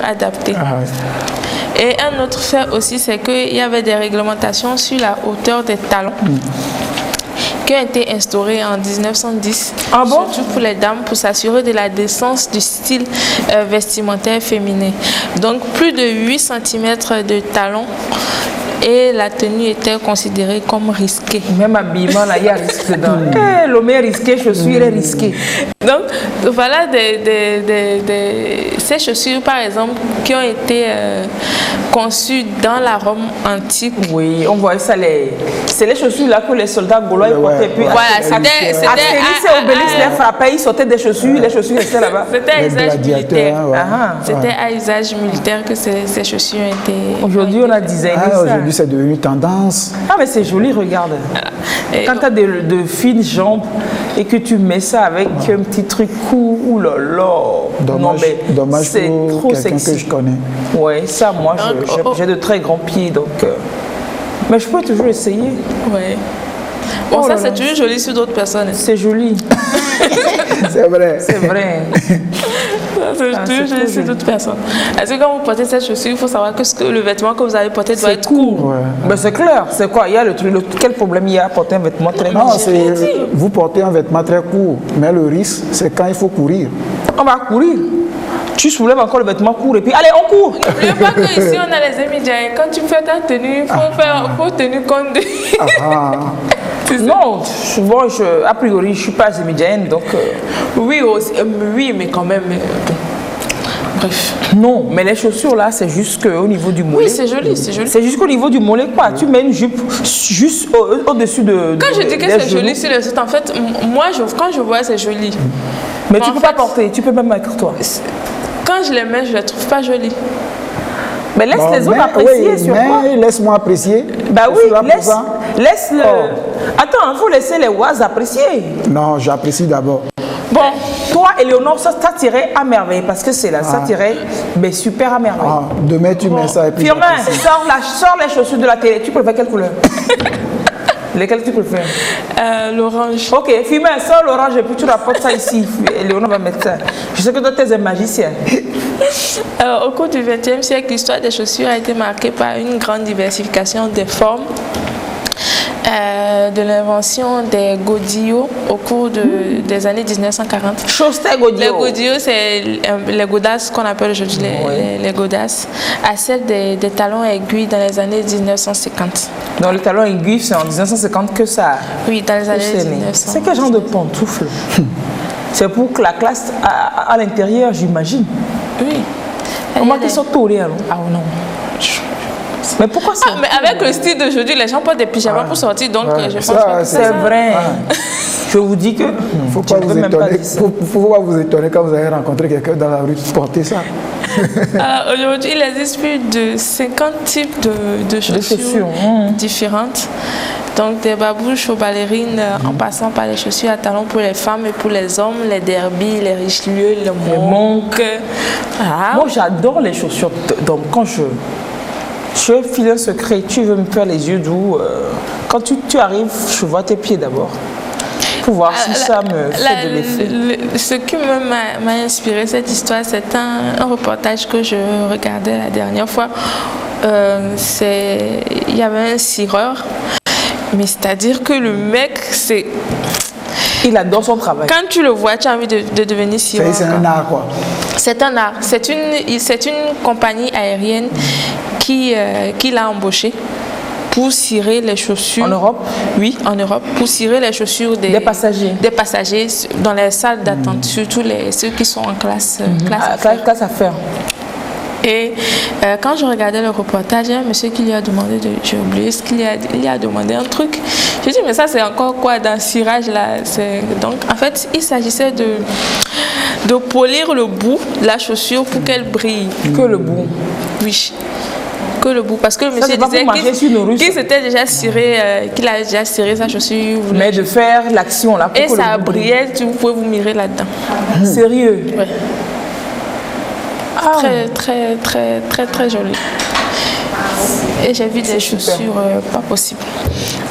adaptées. Et un autre fait aussi, c'est qu'il y avait des réglementations sur la hauteur des talons qui ont été instaurées en 1910, surtout pour les dames, pour s'assurer de la décence du style vestimentaire féminin. Donc plus de 8 cm de talons et la tenue était considérée comme risquée. Même habillement, là, il y a risque dedans. L'homme est risqué, chaussures est risqué. Donc, voilà ces chaussures, par exemple, qui ont été conçues dans la Rome antique. Oui, on voit ça. C'est les chaussures là que les soldats gaulois portaient. Puis voilà, c'était Astérix et Obélix les frappaient, ils sortaient des chaussures, les chaussures restaient là-bas. C'était à usage militaire. C'était à usage militaire que ces chaussures ont été... Aujourd'hui, on a designé ça. Aujourd'hui, c'est devenu une tendance. Ah, mais c'est joli, regarde. Quand tu as de fines jambes et que tu mets ça avec un petit truc court, dommage c'est pour quelqu'un que je connais. Oui, ça, moi, j'ai de très grands pieds, donc... Mais je peux toujours essayer. Oui. Bon, ça, c'est toujours joli sur d'autres personnes. C'est joli. C'est vrai. C'est vrai. C'est toujours joli sur d'autres personnes. Est-ce que quand vous portez cette chaussure, il faut savoir que le vêtement que vous allez porter doit être court. Ouais. Ben, c'est clair. C'est quoi? Il y a quel problème il y a à porter un vêtement très court? Non, vous portez un vêtement très court, mais le risque, c'est quand il faut courir. On va courir. Tu soulèves encore le vêtement court et puis allez, on court. N'oubliez pas qu'ici, on a les immédiats. Quand tu fais ta tenue, il faut tenir compte de... Non, souvent, a priori, je ne suis pas immédienne, donc... Oui, mais quand même... Bref. Non, mais les chaussures là, c'est juste au niveau du mollet. Oui, c'est joli, c'est joli. C'est jusqu'au niveau du mollet, quoi. Tu mets une jupe juste au-dessus de... Quand je dis que c'est joli sur le site, en fait, moi, quand je vois, c'est joli. Mais tu ne peux pas porter, tu peux même mettre toi. Quand je les mets, je ne les trouve pas jolies. Mais laisse les autres apprécier sur quoi. Laisse-moi apprécier. Bah oui, laisse-le. Attends, il faut laisser les oies apprécier. Non, j'apprécie d'abord. Bon, toi, Éléonore, ça tirait à merveille parce que c'est là, ça tirait mais super à merveille. Demain, tu mets ça et puis... Firmin, sors les chaussures de la télé. Tu préfères quelle couleur? Lesquelles tu préfères? L'orange. Ok, Firmin, sors l'orange et puis tu rapportes ça ici. Éléonore va mettre ça. Je sais que toi, tu es un magicien. Au cours du XXe siècle, l'histoire des chaussures a été marquée par une grande diversification des formes, de l'invention des godillots au cours des années 1940. Chaussette godillots. Les godillots, c'est les godasses qu'on appelle aujourd'hui les godasses, à celle des talons aiguilles dans les années 1950. Donc le talon aiguille, c'est en 1950 que ça... Oui, dans les années 1950. C'est quel genre de pantoufle? C'est pour que la classe à l'intérieur, j'imagine. Oui. Comment qu'ils sont tourés alors? Ah non. Mais pourquoi ça? Mais avec le style d'aujourd'hui, les gens portent des pyjamas pour sortir, donc je pense que c'est vrai. Je vous dis que... Il ne faut pas vous étonner quand vous allez rencontrer quelqu'un dans la rue porter ça. Aujourd'hui, il existe plus de 50 types de chaussures différentes. Donc des babouches aux ballerines, en passant par les chaussures à talons pour les femmes et pour les hommes, les derbies, les Richelieu, les Monk. Moi, j'adore les chaussures. Donc quand je file un secret, tu veux me faire les yeux doux. Quand tu arrives, je vois tes pieds d'abord. Pour voir si ça me fait de l'effet. Ce qui m'a inspiré cette histoire, c'est un reportage que je regardais la dernière fois. Il y avait un cireur, mais c'est-à-dire que le mec, il adore son travail. Quand tu le vois, tu as envie de devenir cireur. C'est un art, quoi. C'est un art. C'est une compagnie aérienne qui l'a embauché pour cirer les chaussures. En Europe? Oui, en Europe. Pour cirer les chaussures des passagers. Des passagers dans les salles d'attente, surtout ceux qui sont en classe affaires. Et quand je regardais le reportage, il y a un monsieur qui lui a demandé, j'ai oublié ce qu'il a demandé un truc. Je dis, mais ça c'est encore quoi dans le cirage là? Donc en fait, il s'agissait de polir le bout de la chaussure pour qu'elle brille. Que le bout? Oui. Que le bout, parce que le monsieur disait qu'il s'était déjà ciré, qu'il avait déjà ciré sa chaussure. Mais de faire l'action là. Et ça brillait, vous pouvez vous mirer là-dedans. Sérieux? Oui. Très joli. Et j'ai vu des chaussures pas possibles.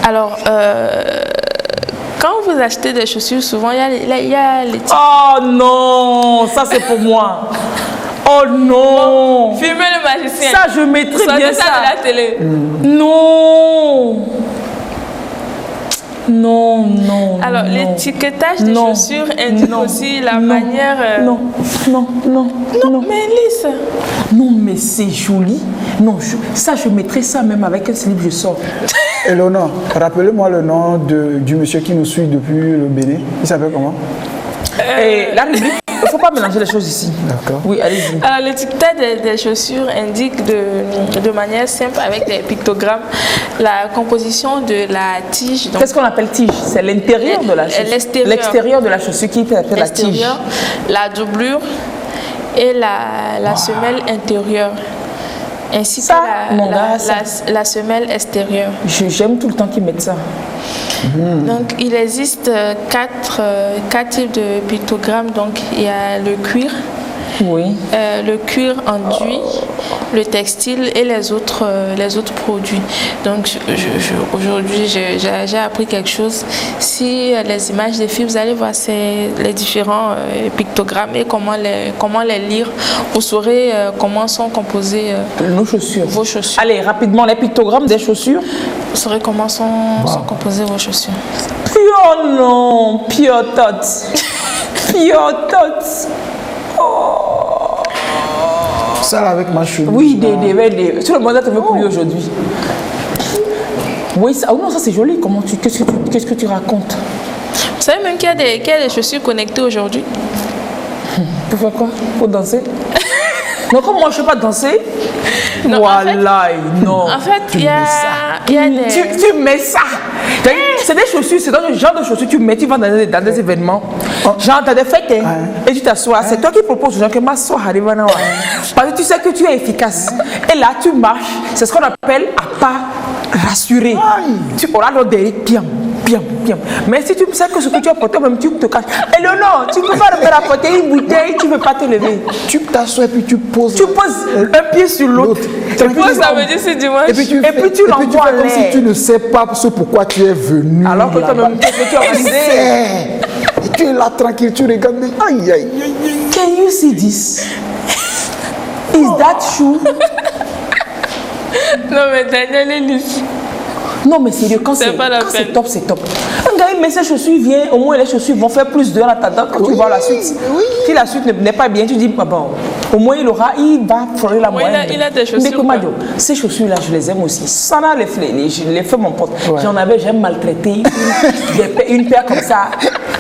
Alors, quand vous achetez des chaussures, souvent il y a les... Oh non, ça c'est pour moi. Oh non. Filmer le magicien. Ça, je mettrais bien ça. De la télé. Non. Non, non. Alors, l'étiquetage des chaussures indique aussi la manière. Non, mais Lise. Non, mais c'est joli. Non, ça, je mettrais ça même avec un slip, je sors. Eleonore, rappelez-moi le nom du monsieur qui nous suit depuis le Bénin. Il s'appelle comment? La rubrique. Il ne faut pas mélanger les choses ici. D'accord. Oui, allez-y. Alors, l'étiquetage des chaussures indique de manière simple, avec des pictogrammes, la composition de la tige. Qu'est-ce qu'on appelle tige? C'est l'intérieur de la chaussure. L'extérieur de la chaussure qui s'appelle la tige. La doublure et la semelle intérieure. Ainsi que la semelle extérieure. J'aime tout le temps qu'ils mettent ça. Donc, il existe quatre types de pictogrammes. Donc, il y a le cuir, le cuir enduit, le textile et les autres produits. Donc, aujourd'hui, j'ai appris quelque chose. Si les images des filles, vous allez voir les différents pictogrammes et comment les lire. Vous saurez comment sont composées nos chaussures. Vos chaussures. Allez, rapidement, les pictogrammes des chaussures. Vous saurez comment sont composées vos chaussures. Oh non, piotot. Piotot. Oh. Ça avec ma chemise. Oui, tout le monde a trouvé pour lui aujourd'hui. Oui, ça, oh non, ça c'est joli. Qu'est-ce que tu racontes? Vous savez même qu'il y a des chaussures connectées aujourd'hui. Pour faire quoi? Pour danser? Non, comme moi je ne sais pas danser. Non, voilà, non. En fait, il y a des... Tu mets ça. C'est des chaussures, c'est dans le genre de chaussures que tu mets, tu vas dans des événements. Genre, tu as des fêtes et tu t'assois. C'est toi qui proposes aux gens que m'assois, parce que tu sais que tu es efficace. Et là, tu marches. C'est ce qu'on appelle à pas rassurer. Tu auras l'ordre bien. Mais si tu sais que ce que tu as porté, même tu te caches. Et non, tu ne peux pas rapporter une bouteille, tu ne peux pas te lever. Tu t'assois et puis tu poses. Tu poses un pied sur l'autre. Ça veut dire c'est dimanche. Et puis tu l'envoies comme si tu ne sais pas ce pourquoi tu es venu. Alors que toi-même, qu'est-ce que tu as organisé? Tu es là tranquille, tu regardes. Aïe. Can you see this? Is that shoe? Non, mais Daniel est lisse. Non, mais sérieux, quand c'est top, c'est top. Un gars, il met ses chaussures, il vient, au moins les chaussures vont faire plus d'heures à ta dent quand tu vois la suite. Oui. Si la suite n'est pas bien, tu dis, bon, au moins il va frôler la moyenne. Il a des chaussures. Mais ces chaussures-là, je les aime aussi. Ça n'a les fait mon pote. Ouais. J'ai maltraité une paire comme ça.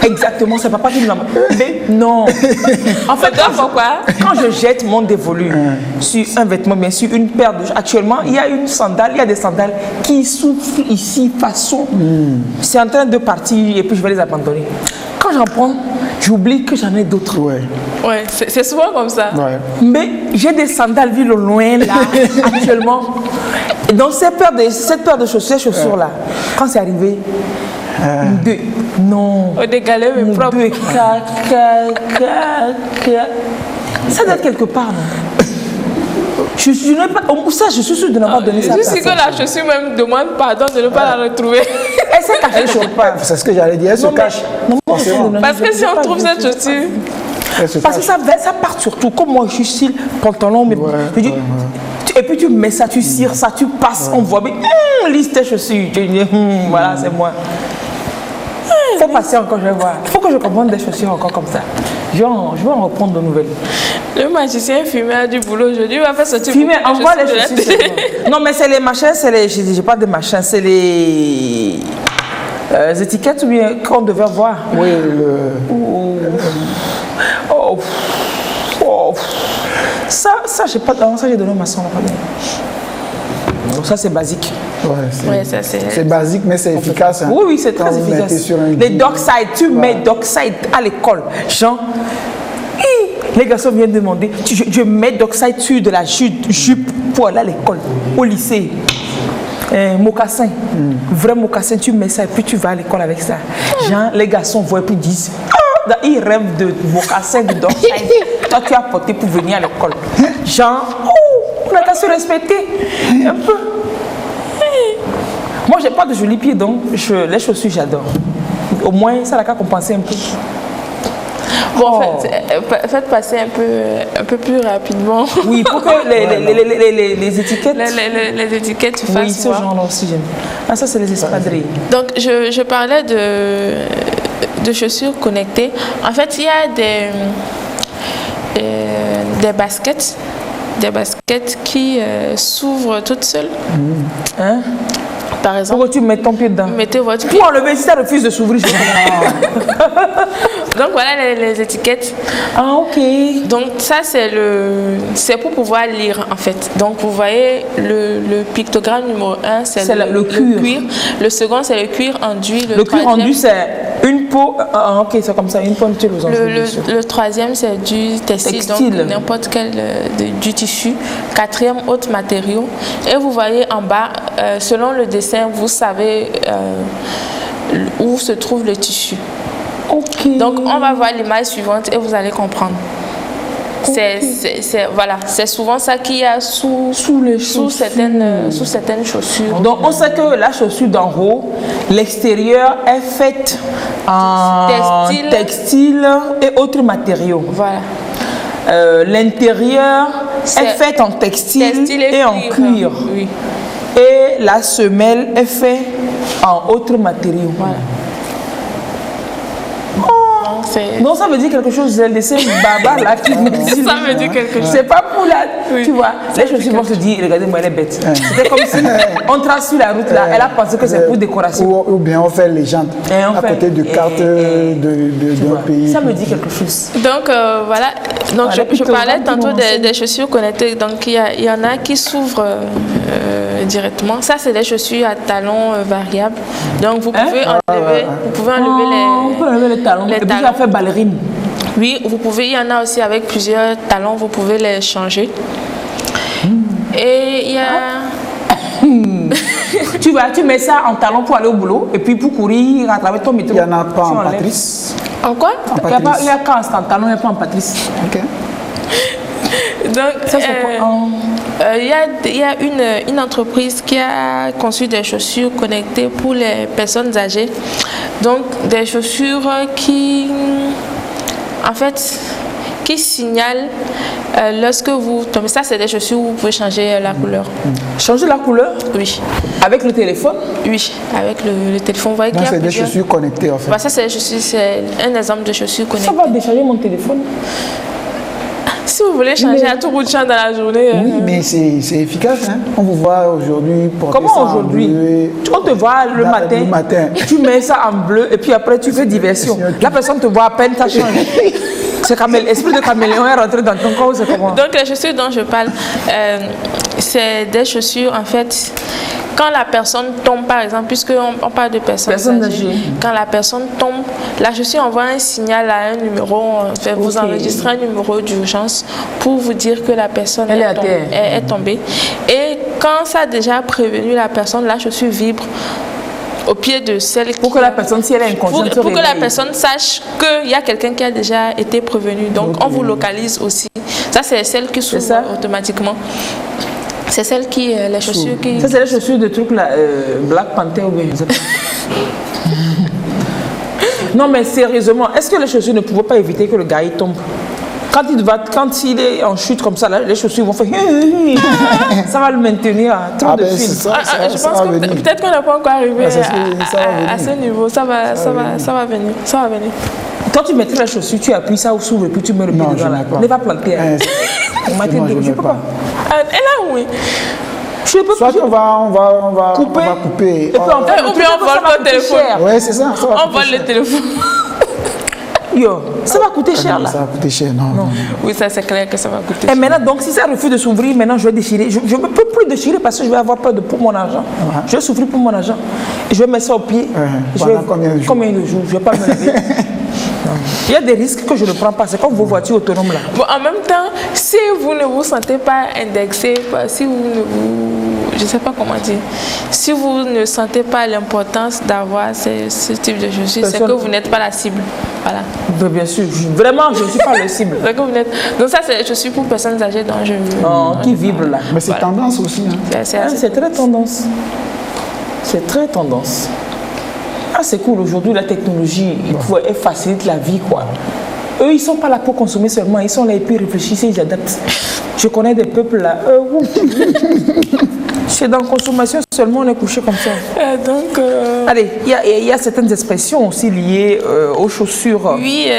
Exactement, c'est papa qui me l'a. Mais non. En fait, pourquoi? Quand je jette mon dévolu sur un vêtement, bien sûr, une paire de... Actuellement, il y a des sandales qui souffrent ici, façon. C'est en train de partir et puis je vais les abandonner. Quand j'en prends, j'oublie que j'en ai d'autres. Ouais, c'est souvent comme ça. Ouais. Mais j'ai des sandales vues au loin là, actuellement. Et donc cette paire de chaussures là, quand c'est arrivé, deux. Non. Des galets mais propres. Ça doit être quelque part. Non? Je n'ai pas. Ça, je suis sûre de n'avoir donné ça. Je suis que la chaussure même demande pardon de ne pas la retrouver. Elle s'est cachée sur pas. C'est ce que j'allais dire. Elle se cache. Parce que si on trouve cette chaussure. Parce que ça part surtout. Comme moi, je suis style pantalon. Mais et puis tu mets ça, tu cires ça, tu passes, on voit. Mais liste tes chaussures. Tu dis, voilà, c'est moi. Il faut passer encore, je vais voir. Il faut que je comprenne des chaussures encore comme ça. Je vais en reprendre de nouvelles. Le magicien fumé a du boulot aujourd'hui. Il va faire sortir. Fumé, envoie les chaussures. Non, mais c'est les machins, j'ai pas de machins, c'est les étiquettes ou bien qu'on devait voir. Oui, Ça, j'ai pas. Ça, j'ai donné ma soeur. Donc ça, c'est basique. Ouais, c'est basique, mais c'est efficace. Hein. Oui, c'est très efficace. Les dockside, tu mets dockside à l'école. Jean, les garçons viennent demander, je mets dockside sur de la jupe pour aller à l'école, au lycée. Mocassin, vrai mocassin, tu mets ça et puis tu vas à l'école avec ça. Jean, les garçons voient et puis disent, ils rêvent de mocassin, de dockside. Toi, tu as porté pour venir à l'école. Jean, on a qu'à se respecter un peu. Moi, j'ai pas de jolis pieds, donc les chaussures, j'adore. Au moins, ça n'a qu'à compenser un peu. Bon, faites passer un peu plus rapidement. Oui, pour que les étiquettes... Les étiquettes fassent voir. Oui, ce genre-là aussi, j'aime. Ah, ça, c'est les espadrilles. Donc, je parlais de chaussures connectées. En fait, il y a des baskets qui s'ouvrent toutes seules. Hein? Par exemple. Pourquoi tu mets ton pied dedans? Mettez votre pied. Pour enlever, si ça refuse de s'ouvrir, je Donc voilà les étiquettes. Ah, ok. Donc ça c'est pour pouvoir lire en fait. Donc vous voyez le pictogramme numéro 1, c'est le cuir. Le second c'est le cuir enduit. Le cuir enduit c'est une peau. Ah, ok, c'est comme ça, une peau enduite. Le troisième c'est du textile. Donc n'importe quel du tissu. Quatrième autre matériau. Et vous voyez en bas, selon le dessin, vous savez où se trouve le tissu. Okay. Donc on va voir l'image suivante et vous allez comprendre. C'est souvent ça qu'il y a sous certaines chaussures. Donc on sait que la chaussure d'en haut, l'extérieur est faite en textile et autres matériaux. Voilà. L'intérieur est fait en textile et en cuir. Oui. Et la semelle est faite en autres matériaux. Voilà. Donc ça veut dire quelque chose, le dessin baba là qui vous dit. Ça veut dire quelque chose. C'est pas pour la. Oui. Tu vois, les chaussures vont se dire, regardez-moi, elle est bête. C'était comme si on trace sur la route là, elle a pensé que c'est pour décoration. Ou bien on fait les jantes à côté de cartes d'un pays. Ça me dit quelque chose. Donc voilà. Donc je parlais tantôt des chaussures connectées. Donc il y en a qui s'ouvrent directement. Ça c'est des chaussures à talons variables. Donc vous pouvez enlever, les talons. Et puis ça fait ballerine. Oui, vous pouvez. Il y en a aussi avec plusieurs talons. Vous pouvez les changer. Et il y a. Tu mets ça en talon pour aller au boulot et puis pour courir à travers ton métro. Il n'y en a pas en Patrice. En quoi? Il y a quand en talon, il n'y a pas en Patrice. Ok. Donc, ça, il y a une entreprise qui a conçu des chaussures connectées pour les personnes âgées. Donc, des chaussures qui signalent lorsque vous tombez. Ça, c'est des chaussures où vous pouvez changer la couleur. Changer la couleur? Oui. Avec le téléphone? Oui, avec le téléphone. Vous voyez donc, c'est des chaussures connectées, en fait. Bah, ça, c'est un exemple de chaussures connectées. Ça va décharger mon téléphone? Si vous voulez changer à tout bout de champ dans la journée. Oui, mais c'est efficace. Hein? On vous voit aujourd'hui porter comment ça aujourd'hui? On te voit le matin. Tu mets ça en bleu et puis après tu fais diversion. La personne te voit à peine, ça change. L'esprit de caméléon est rentré dans ton corps, c'est comment? Donc les chaussures dont je parle, c'est des chaussures en fait. Quand la personne tombe, par exemple, puisqu'on parle de personnes âgées, quand la personne tombe, la chaussure envoie un signal à un numéro, vous enregistrez un numéro d'urgence pour vous dire que la personne est tombée. Et quand ça a déjà prévenu la personne, la chaussure vibre au pied de celle pour que la personne, si elle est inconsciente, pour que la personne sache qu'il y a quelqu'un qui a déjà été prévenu. Donc on vous localise aussi. Ça, c'est celle qui s'ouvre automatiquement. C'est celle qui, les chaussures qui... Ça, c'est les chaussures de trucs là, Black Panther ou bien je sais pas. Non, mais sérieusement, est-ce que les chaussures ne pouvaient pas éviter que le gars il tombe? Quand il est en chute comme ça, là, les chaussures vont faire... ça va le maintenir à trop de fil. Je pense que peut-être qu'on n'est pas encore arrivé à ce niveau. Ça va venir. Ça va venir. Quand tu mettrais la chaussure, tu appuies ça ou s'ouvre et puis tu mets le pied dedans là. Ne va planter. Je peux pas. Et là, oui. Soit on va couper. Et puis on vole le téléphone. Oui, c'est ça. On vole le téléphone. Yo, ça va coûter cher là. Ça va coûter cher, non. Oui, ça c'est clair que ça va coûter cher. Et maintenant, donc si ça refuse de s'ouvrir, maintenant je vais déchirer. Je ne peux plus déchirer parce que je vais avoir peur pour mon argent. Je vais souffrir pour mon argent. Et je vais mettre ça au pied. Combien de jours? Je ne vais pas me lever. Il y a des risques que je ne prends pas. C'est comme vos voitures autonomes là. Bon, en même temps, si vous ne vous sentez pas indexé, si vous ne vous... Je ne sais pas comment dire. Si vous ne sentez pas l'importance d'avoir ce type de chaussures, c'est que vous n'êtes pas la cible. Voilà. Bien sûr. Vraiment, je ne suis pas la cible. C'est que vous n'êtes... Donc ça, c'est les chaussures pour personnes âgées dont je... qui vibrent là. Mais c'est tendance aussi. Hein. C'est très tendance. C'est très tendance. Ah, c'est cool. Aujourd'hui, la technologie, elle facilite la vie, quoi. eux, ils ne sont pas là pour consommer seulement, ils sont là et puis réfléchissent, ils adaptent. Je connais des peuples là, c'est dans la consommation seulement, on est couché comme ça. Allez, il y a certaines expressions aussi liées aux chaussures. Oui,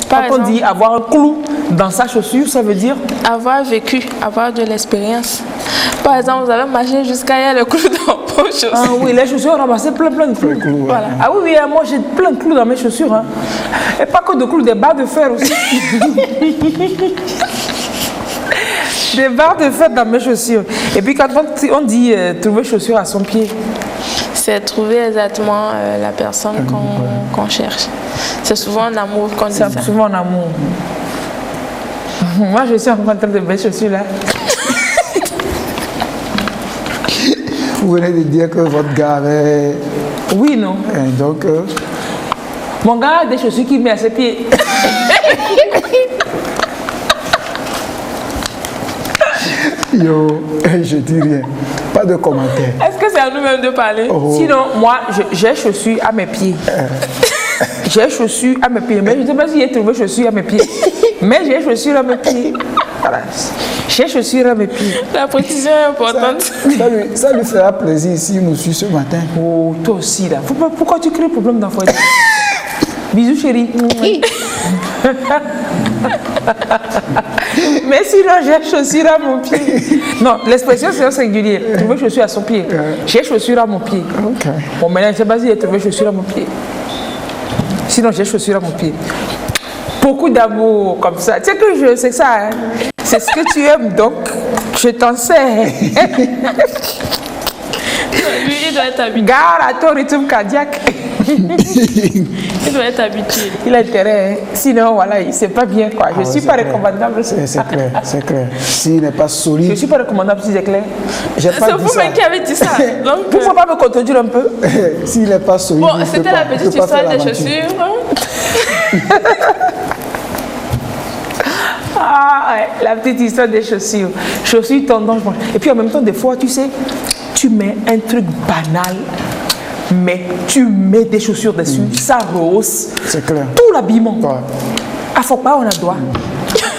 par exemple, on dit avoir un clou dans sa chaussure, ça veut dire avoir vécu, avoir de l'expérience. Par exemple, vous avez marché jusqu'à il y a le clou dans vos chaussures. Ah oui, les chaussures ont ramassé plein de clous. Voilà. Ah oui, moi j'ai plein de clous dans mes chaussures. Hein. Et pas que de clous, des barres de fer aussi. Des barres de fer dans mes chaussures. Et puis quand on dit trouver chaussures à son pied, c'est trouver exactement la personne qu'on cherche. C'est souvent en amour qu'on dit ça. C'est souvent en amour. Moi je suis en train de belles chaussures là. Vous venez de dire que votre gars avait... Oui, non. Et donc... Mon gars a des chaussures qu'il met à ses pieds. Yo, je dis rien. Pas de commentaire. Est-ce que c'est à nous-mêmes de parler? Sinon, moi, j'ai chaussures à mes pieds. J'ai chaussures à mes pieds. Mais je ne sais pas si j'ai trouvé chaussures à mes pieds. Mais j'ai chaussures à mes pieds. Voilà. J'ai chaussures à mes pieds. La précision est importante. Ça lui fera plaisir s'il nous suit ce matin. Oh, toi aussi là. Pourquoi tu crées le problème d'enfant? Bisous chérie. Mais sinon, j'ai chaussures à mon pied. Non, l'expression c'est un singulier. Trouver chaussures à son pied. J'ai chaussures à mon pied. Okay. Bon, maintenant, je ne sais pas si j'ai trouvé chaussures à mon pied. Sinon, j'ai chaussures à mon pied. Beaucoup d'amour comme ça. Tu sais que c'est ça. Hein? C'est ce que tu aimes, donc je t'en sais. Lui, il doit être habitué. Gare à ton rythme cardiaque. Il doit être habitué. Il a intérêt. Hein? Sinon, voilà, il ne sait pas bien quoi. Je ne suis pas recommandable. C'est clair, c'est clair. S'il n'est pas solide. Je ne suis pas recommandable si c'est clair. C'est vous-même qui avez dit ça. Donc, pourquoi pas me contredire un peu? S'il n'est pas solide. Bon, c'était la petite histoire des chaussures. Ah, ouais, la petite histoire des chaussures. Chaussures tendance. Et puis en même temps, des fois, tu sais, tu mets un truc banal, mais tu mets des chaussures dessus, ça rehausse. C'est clair. Tout l'habillement. Ouais. Ah, faut pas, on a droit.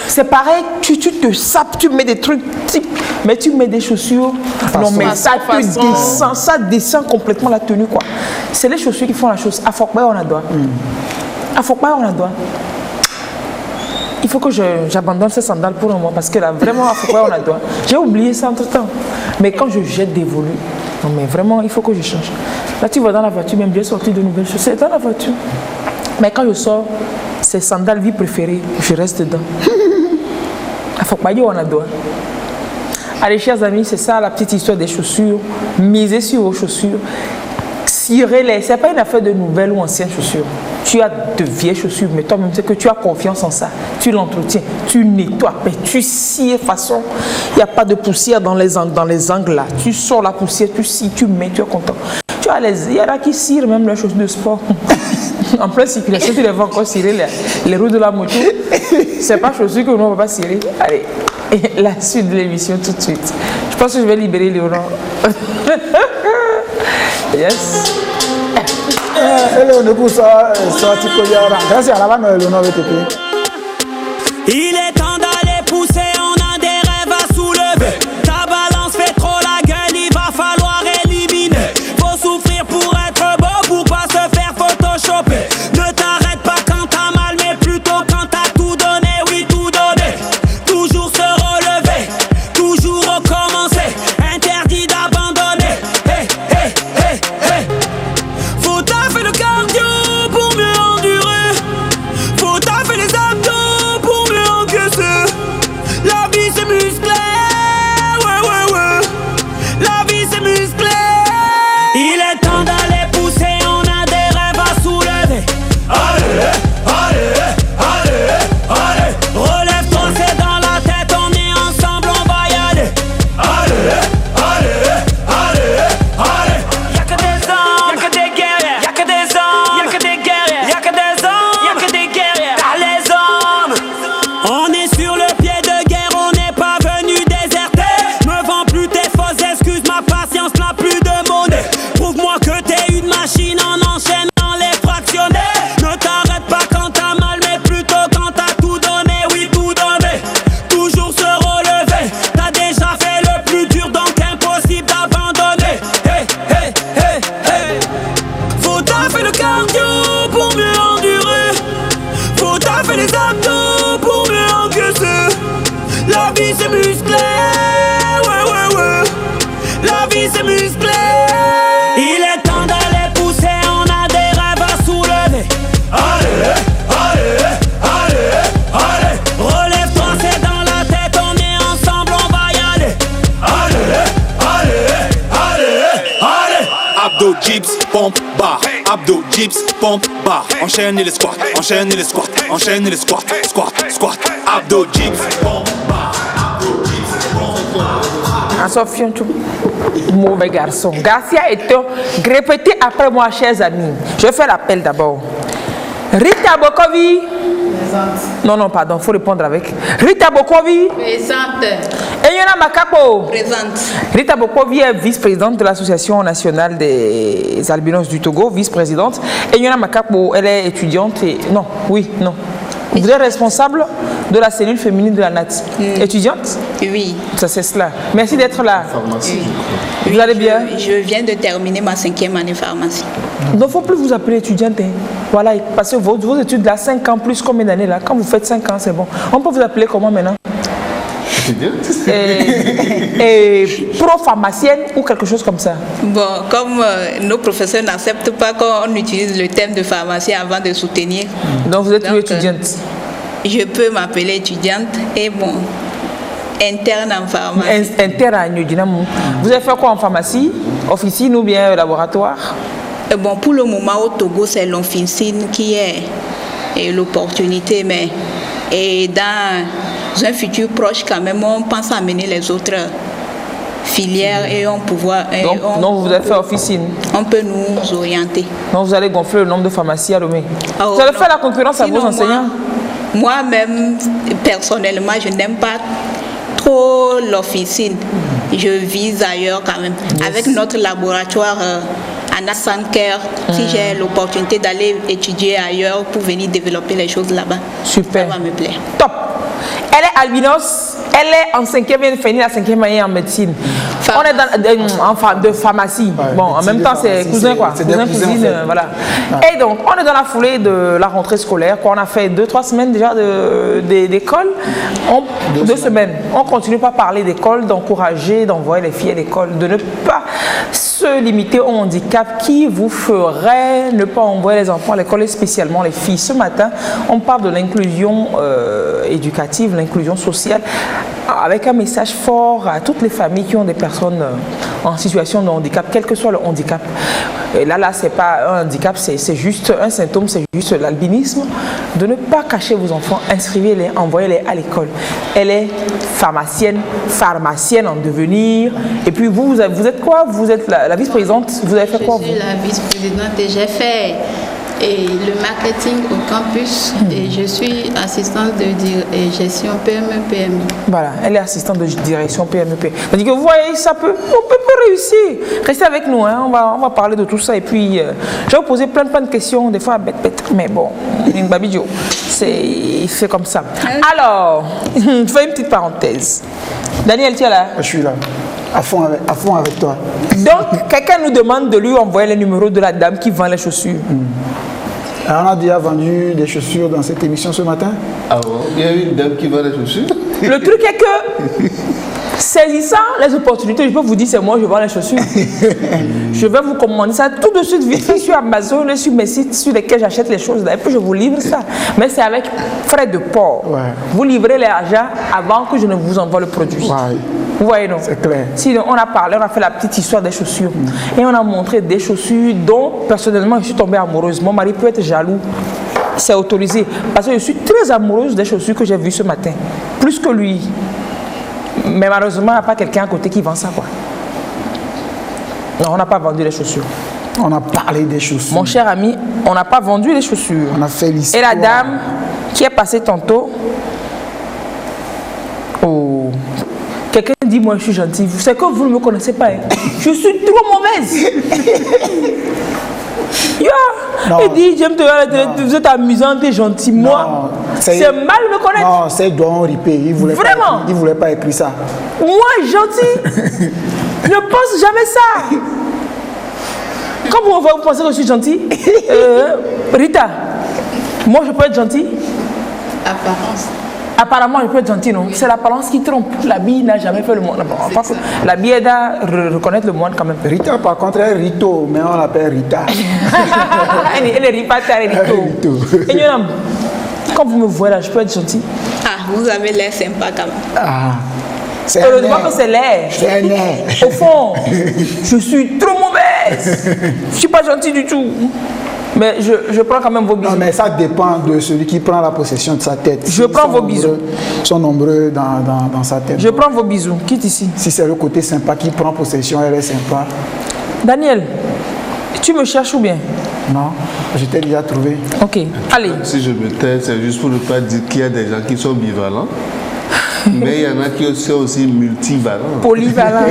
C'est pareil, tu te sapes, tu mets des trucs type, mais tu mets des chaussures. Non, mais ça descend complètement la tenue, quoi. C'est les chaussures qui font la chose. À Fokba, on a droit. À Fokba, on a droit. Il faut que j'abandonne ces sandales pour un mois parce que là, vraiment, à Fokba, on a droit. J'ai oublié ça entre-temps. Mais quand je jette des volets, non, mais vraiment, il faut que je change. Là, tu vas dans la voiture, même bien sorti de nouvelles chaussettes dans la voiture. Mais quand je sors, ces sandales vie préférées, je reste dedans. Il faut pas on a droit. Allez, chers amis, c'est ça la petite histoire des chaussures. Misez sur vos chaussures. Cirez-les. Ce n'est pas une affaire de nouvelles ou anciennes chaussures. Tu as de vieilles chaussures, mais toi-même, c'est que tu as confiance en ça. Tu l'entretiens, tu nettoies, mais tu cires de façon. Il n'y a pas de poussière dans les angles là. Tu sors la poussière, tu cires, tu mets, tu es content. Il y en a qui cirent même leurs chaussures de sport. En pleine circulation, tu les vois encore cirer les roues de la moto. C'est pas chaussures que nous on va pas cirer. Allez, la suite de l'émission tout de suite. Je pense que je vais libérer Léonore. Yes. Il est temps d'aller pousser, on a des rêves à soulever. Ta balance fait trop la gueule, il va falloir éliminer. Faut souffrir pour être beau, pour pas se faire photoshopper. Ne t'arrête pas quand t'as mal, mais plutôt quand t'as tout donné, oui tout donné. Toujours se relever, toujours recommencer. Interdit d'abandonner. Hey, hey, hey, hey. Faut taffer le cardio pour mieux endurer. Faut taffer les abdos pour mieux encaisser. c'est musclé. Il est temps d'aller pousser, on a des rêves à soulever. Allez, allez, allez, allez. Relève-toi, c'est dans la tête, on est ensemble, on va y aller. Allez, allez, allez, allez. Abdo, dips, pompe, bar. Abdo, dips, pompe, bar. Enchaînez les squats, enchaînez les squats, enchaînez les squats, squat, squat. Abdo, dips, pompe, bar. Abdo, dips, pompe, bar. Sophie, tout mauvais garçon. Garcia est répétez après moi, chers amis. Je vais faire l'appel d'abord. Rita Bokovi. Présente. Non, pardon, il faut répondre avec. Rita Bokovi. Présente. Enyona Makapo. Présente. Rita Bokovi est vice-présidente de l'Association nationale des albinos du Togo, vice-présidente. Enyona Makapo, elle est étudiante et... Non. Vous êtes responsable de la cellule féminine de la NAT. Étudiante? Oui. Ça c'est cela. Merci d'être là. Pharmacie. Vous allez bien? Je viens de terminer ma 5e année pharmacie. Il ne faut plus vous appeler étudiante. Voilà, parce que vos études là, 5 ans plus combien d'années là? Quand vous faites 5 ans, c'est bon. On peut vous appeler comment maintenant? Pro-pharmacienne ou quelque chose comme ça? Bon, comme nos professeurs n'acceptent pas qu'on utilise le thème de pharmacie avant de soutenir. Donc vous êtes plus étudiante? Je peux m'appeler étudiante et bon, interne en pharmacie. Interne à Nyodinamou. Vous avez fait quoi en pharmacie? Officine ou bien laboratoire? Bon, pour le moment au Togo, c'est l'officine qui est l'opportunité, mais dans un futur proche quand même, on pense à amener les autres filières et on pouvoir... Donc vous avez fait officine? On peut nous orienter. Donc vous allez gonfler le nombre de pharmacies à Lomé? Vous allez faire la concurrence à vos enseignants? Moi-même, personnellement, je n'aime pas trop l'officine. Je vise ailleurs quand même. Yes. Avec notre laboratoire Anna Sanker, si j'ai l'opportunité d'aller étudier ailleurs pour venir développer les choses là-bas, super. Ça va me plaire. Top. Elle est albinos, elle est en 5e, vient de finir la 5e année en médecine. On est dans de pharmacie. Ouais, bon, en même temps, c'est cousin quoi. Cousin, cousine, voilà. Ouais. Et donc, on est dans la foulée de la rentrée scolaire. On a fait 2-3 semaines déjà d'école. 2 semaines. On continue pas à parler d'école, d'encourager, d'envoyer les filles à l'école, de ne pas se limiter au handicap qui vous ferait ne pas envoyer les enfants à l'école et spécialement les filles. Ce matin, on parle de l'inclusion éducative, l'inclusion sociale, avec un message fort à toutes les familles qui ont des personnes en situation de handicap, quel que soit le handicap. Et là, c'est pas un handicap, c'est juste un symptôme, c'est juste l'albinisme. De ne pas cacher vos enfants, inscrivez-les, envoyez-les à l'école. Elle est pharmacienne en devenir. Et puis vous êtes quoi? Vous êtes la vice-présidente. Vous avez fait quoi? Je suis la vice-présidente et j'ai fait le marketing au campus et je suis assistante de gestion PME-PMI. Voilà, elle est assistante de direction PME-PMI. C'est-à-dire que vous voyez, on peut réussir. Restez avec nous, hein. on va parler de tout ça. Et puis, je vais vous poser plein de questions, des fois bêtes, mais bon, une babidjo, c'est comme ça. Alors, je fais une petite parenthèse. Daniel, tu es là? Je suis là. À fond avec toi. Donc, quelqu'un nous demande de lui envoyer le numéro de la dame qui vend les chaussures. Alors, on a déjà vendu des chaussures dans cette émission ce matin? Ah bon? Il y a une dame qui vend les chaussures? Le truc est que, saisissant les opportunités, je peux vous dire, c'est moi, je vends les chaussures. Je vais vous commander ça tout de suite, vite fait sur Amazon et sur mes sites sur lesquels j'achète les choses. Et puis je vous livre ça. Mais c'est avec frais de port. Ouais. Vous livrez l'argent avant que je ne vous envoie le produit. Ouais. Vous voyez, non? C'est clair. Sinon, on a parlé, on a fait la petite histoire des chaussures. Et on a montré des chaussures dont, personnellement, je suis tombée amoureuse. Mon mari peut être jaloux. C'est autorisé. Parce que je suis très amoureuse des chaussures que j'ai vues ce matin. Plus que lui. Mais malheureusement, il n'y a pas quelqu'un à côté qui vend ça, quoi. Non, on n'a pas vendu les chaussures. On a parlé des chaussures. Mon cher ami, on n'a pas vendu les chaussures. On a fait l'histoire. Et la dame qui est passée tantôt... Oh... Quelqu'un dit, moi, je suis gentille. C'est que vous ne me connaissez pas. Hein. Je suis trop mauvaise. Il dit, j'aime te voir, vous êtes amusante et gentille. Moi, c'est mal me connaître. Non, c'est Don Ripé. Il voulait voulait pas écrire ça. Moi, gentil. Je ne pense jamais ça. Comment vous pensez que je suis gentille? Rita, moi, je peux être gentille? Apparence. Apparemment, je peux être gentil, non? C'est l'apparence qui trompe. L'habit n'a jamais fait le monde. L'habit aide à reconnaître le monde quand même. Rita, par contre, elle est Rito, mais on l'appelle Rita. Elle est Ripata, elle est Rito. Et Nyolam, quand vous me voyez là, je peux être gentil? Ah, vous avez l'air sympa quand même. Ah, c'est heureusement que c'est l'air. C'est un air. Au fond, je suis trop mauvaise. Je ne suis pas gentille du tout. Mais je prends quand même vos bisous. Non, mais ça dépend de celui qui prend la possession de sa tête. Je prends vos bisous. Ils sont nombreux dans sa tête. Je prends vos bisous. Quitte ici. Si c'est le côté sympa qui prend possession, elle est sympa. Daniel, tu me cherches ou bien? Non, je t'ai déjà trouvé. Ok, allez. Si je me tais, c'est juste pour ne pas dire qu'il y a des gens qui sont bivalents. Mais il y en a qui sont aussi multivalents. Polyvalents.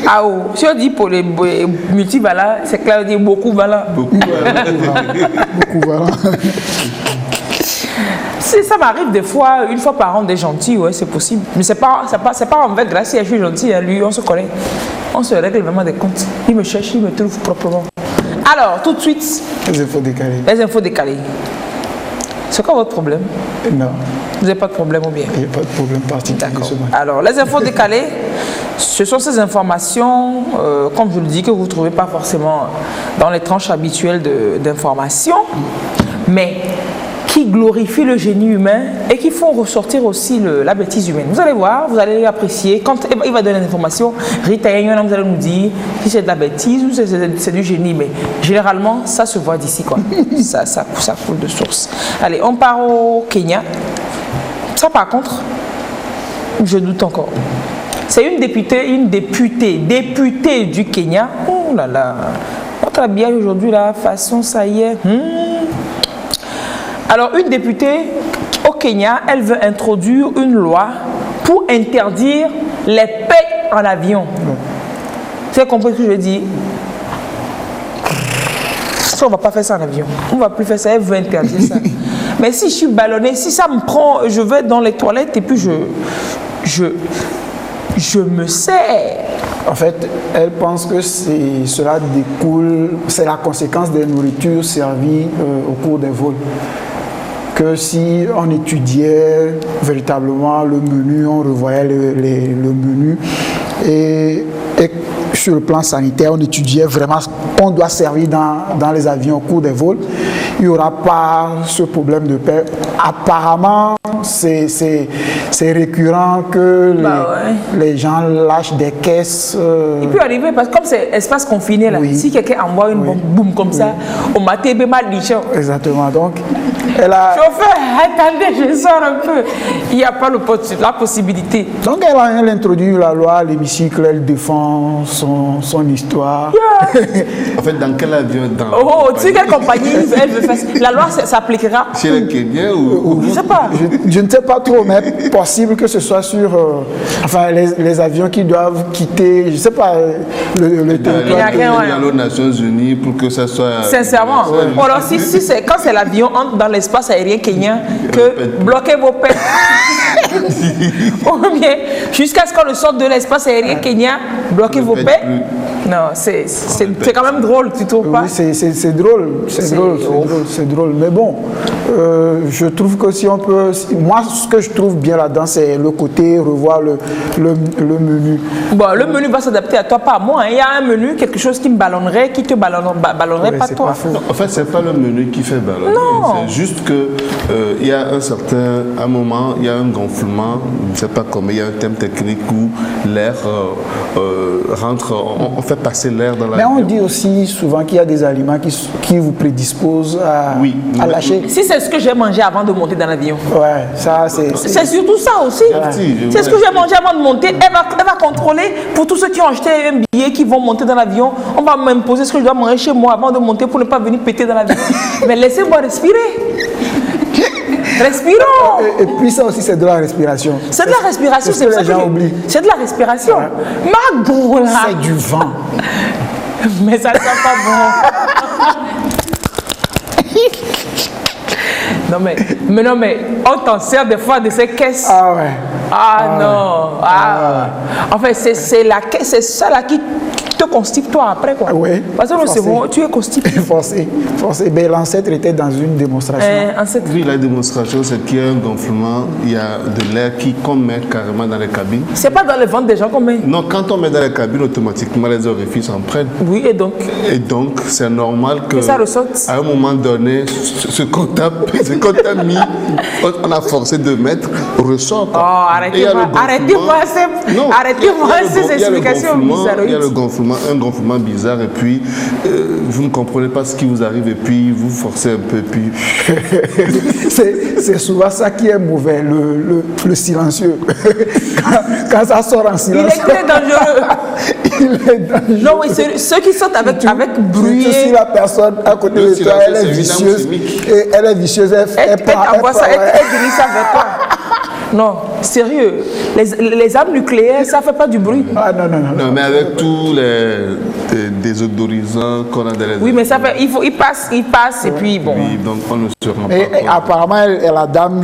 Ah oh, si on dit multivalents, c'est clair, on dit beaucoup valents. Beaucoup valents. Beaucoup valents. Ça m'arrive des fois, une fois par an, des gentils, ouais, c'est possible. Mais c'est pas envers Gracie, je suis gentil, hein, lui, on se connaît. On se règle vraiment des comptes. Il me cherche, il me trouve proprement. Alors, tout de suite. Les infos décalées. Les infos décalées. C'est quoi votre problème? Non. Vous n'avez pas de problème ou bien? Il n'y a pas de problème particulier. D'accord. Alors, les infos décalées, ce sont ces informations, comme je le dis, que vous ne trouvez pas forcément dans les tranches habituelles d'informations, mais qui glorifient le génie humain et qui font ressortir aussi la bêtise humaine. Vous allez voir, vous allez apprécier. Quand il va donner des informations, Rita et Yon, vous allez nous dire si c'est de la bêtise ou c'est du génie. Mais généralement, ça se voit d'ici, quoi. ça coule de source. Allez, on part au Kenya. Ça, par contre, je doute encore. C'est une députée du Kenya. Oh là là. Notre habillage aujourd'hui, la façon, ça y est. Alors, une députée au Kenya, elle veut introduire une loi pour interdire les pets en avion. Vous avez compris ce que je dis? Ça, on ne va pas faire ça en avion. On ne va plus faire ça, elle veut interdire ça. Mais si je suis ballonnée, si ça me prend, je vais dans les toilettes et puis je me sers. En fait, elle pense que cela découle, c'est la conséquence des nourritures servies au cours des vols. Que si on étudiait véritablement le menu, on revoyait le menu et sur le plan sanitaire, on étudiait vraiment ce qu'on doit servir dans les avions au cours des vols, il n'y aura pas ce problème de paix. Apparemment, c'est récurrent que les gens lâchent des caisses. Il peut arriver, parce que comme c'est espace confiné, là, si quelqu'un envoie une bombe boum comme ça, au matin, il mal dit. Exactement. Donc, elle a... Chauffeur, attendez, je sors un peu. Il n'y a pas la possibilité. Donc, elle introduit la loi à l'hémicycle, elle défend son histoire. En fait, dans quel avion? Tu sais quelle compagnie elle veut faire? La loi s'appliquera. Chez les Kenyans ou... Je ne sais pas. Je ne sais pas trop, mais possible que ce soit sur les avions qui doivent quitter, je ne sais pas, le territoire. Il y a aux Nations Unies pour que ça soit... Sincèrement. Alors, quand c'est l'avion entre dans l'espace aérien kenyan, que bloquez vos pets. Ou bien, jusqu'à ce qu'on le sorte de l'espace aérien kenyan, bloquez vos pets. Non, c'est quand même drôle, tu trouves pas? Oui, c'est drôle. Mais bon, je trouve que si on peut... Moi, ce que je trouve bien là-dedans, c'est le côté revoir le menu. Bon, le menu va s'adapter à toi, pas à moi. Il y a un menu, quelque chose qui me ballonnerait, qui te ballonnerait, pas toi. En fait, c'est pas le menu qui fait ballonner. C'est juste que il y a un moment, il y a un gonflement, je ne sais pas comment, il y a un thème technique où l'air rentre, on fait passer l'air dans l'avion. Mais on dit aussi souvent qu'il y a des aliments qui vous prédisposent à lâcher. Si c'est ce que j'ai mangé avant de monter dans l'avion. Ouais, ça c'est... C'est surtout ça aussi. C'est ce que j'ai mangé avant de monter. Elle va contrôler pour tous ceux qui ont acheté un billet, qui vont monter dans l'avion. On va m'imposer ce que je dois manger chez moi avant de monter pour ne pas venir péter dans l'avion. Mais laissez-moi respirer. Respirons. Et puis ça aussi, c'est de la respiration. C'est de la respiration, c'est ça que les gens oublient. C'est de la respiration. Ma goule. C'est du vent. Mais ça ne sent pas bon. Non, mais on t'en sert des fois de ces caisses. Ah ouais. Non. En fait, c'est la caisse, c'est ça là qui te constipe toi après quoi. Oui. Parce que c'est bon, tu es constipé. Forcé. Ben, l'ancêtre était dans une démonstration. Oui, la démonstration, c'est qu'il y a un gonflement, il y a de l'air qu'on met carrément dans les cabines. C'est pas dans le ventre des gens qu'on met. Non, quand on met dans les cabines, automatiquement les orifices en prennent. Oui, et donc c'est normal que ça ressorte. À un moment donné, ce qu'on t'a mis, on a forcé de mettre, ressort. Arrêtez-moi ces explications bizarres. Il y a le gonflement, un gonflement bizarre, et puis vous ne comprenez pas ce qui vous arrive, et puis vous forcez un peu, puis... c'est souvent ça qui est mauvais, le silencieux. Quand ça sort en silence. Il est très dangereux. Non, oui, ceux qui sortent avec bruit. Si la personne à côté de toi, elle est vicieuse, elle envoie ça, elle dirige ça vers toi. Non, sérieux, les armes nucléaires, ça ne fait pas du bruit. Non, mais avec tous les désodorisants qu'on a dans les... Oui, mais ça fait, il passe et puis bon. Oui, donc on ne se rend pas compte. Apparemment, la dame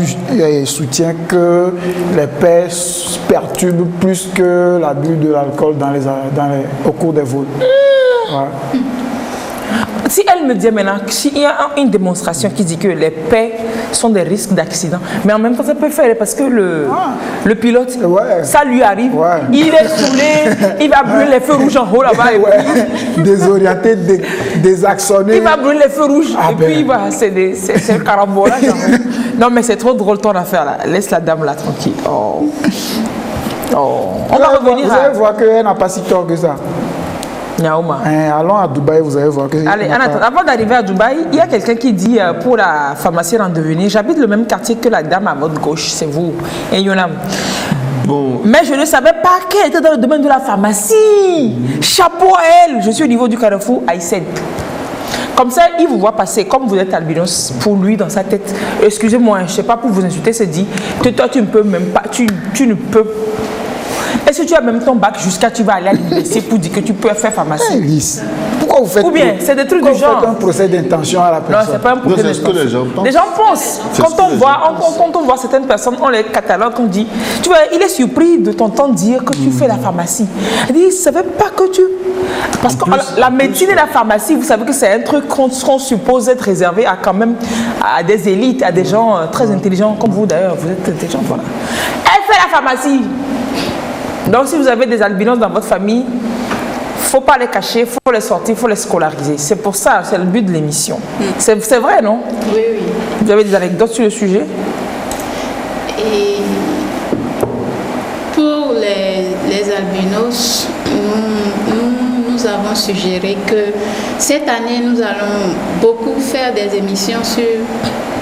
soutient que les paix perturbent plus que l'abus de l'alcool au cours des vols. Ouais. Si elle me dit maintenant, s'il y a une démonstration qui dit que les paix sont des risques d'accident, mais en même temps ça peut faire parce que le pilote, ça lui arrive, il est saoulé, il va brûler les feux rouges en haut là-bas. Désorienté, désactionné. Il va brûler les feux rouges et puis c'est un carambolage. Non mais c'est trop drôle ton affaire là, laisse la dame là tranquille. On va revenir vous allez voir qu'elle n'a pas si tort que ça. Naouma. Allons à Dubaï, vous allez voir que... Allez, avant d'arriver à Dubaï, il y a quelqu'un qui dit pour la pharmacienne en devenir, j'habite le même quartier que la dame à votre gauche, c'est vous, et Yonam. Bon. Mais je ne savais pas qu'elle était dans le domaine de la pharmacie. Chapeau à elle. Je suis au niveau du carrefour Aïsed. Comme ça, il vous voit passer, comme vous êtes albinos, pour lui, dans sa tête. Excusez-moi, je ne sais pas pour vous insulter, c'est dit, toi tu ne peux même pas, tu ne peux. Est-ce que tu as même ton bac jusqu'à tu vas aller à l'université pour dire que tu peux faire pharmacie? Pourquoi vous faites... Ou bien, c'est des trucs du genre. Vous faites un procès d'intention à la personne. Non, c'est pas un procès d'intention. C'est ce que les gens pensent. Les gens pensent. Quand on voit certaines personnes, on les catalogue, on dit, tu vois, il est surpris de t'entendre dire que tu fais la pharmacie. Il dit, il ne savait pas que tu... Parce que la médecine et la pharmacie, vous savez que c'est un truc qu'on suppose être réservé à quand même à des élites, à des gens très intelligents, comme vous d'ailleurs, vous êtes intelligents, voilà. Elle fait la pharmacie. Donc si vous avez des albinos dans votre famille, il ne faut pas les cacher, il faut les sortir, il faut les scolariser. C'est pour ça, c'est le but de l'émission. C'est vrai, non? Oui. Vous avez des anecdotes sur le sujet? Et pour les albinos, nous avons suggéré que cette année, nous allons beaucoup faire des émissions sur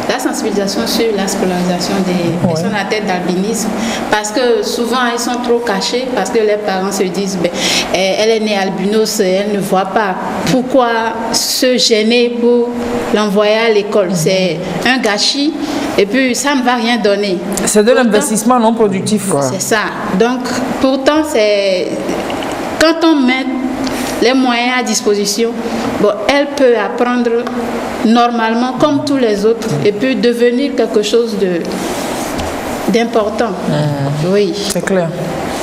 la sensibilisation sur la scolarisation des personnes atteintes d'albinisme, parce que souvent ils sont trop cachés, parce que les parents se disent elle est née albinos, elle ne voit pas, pourquoi se gêner pour l'envoyer à l'école? C'est un gâchis et puis ça ne va rien donner. C'est de l'investissement non productif. C'est ça. Donc pourtant c'est quand on met les moyens à disposition, elle peut apprendre normalement comme tous les autres et puis devenir quelque chose d'important. Oui. C'est clair.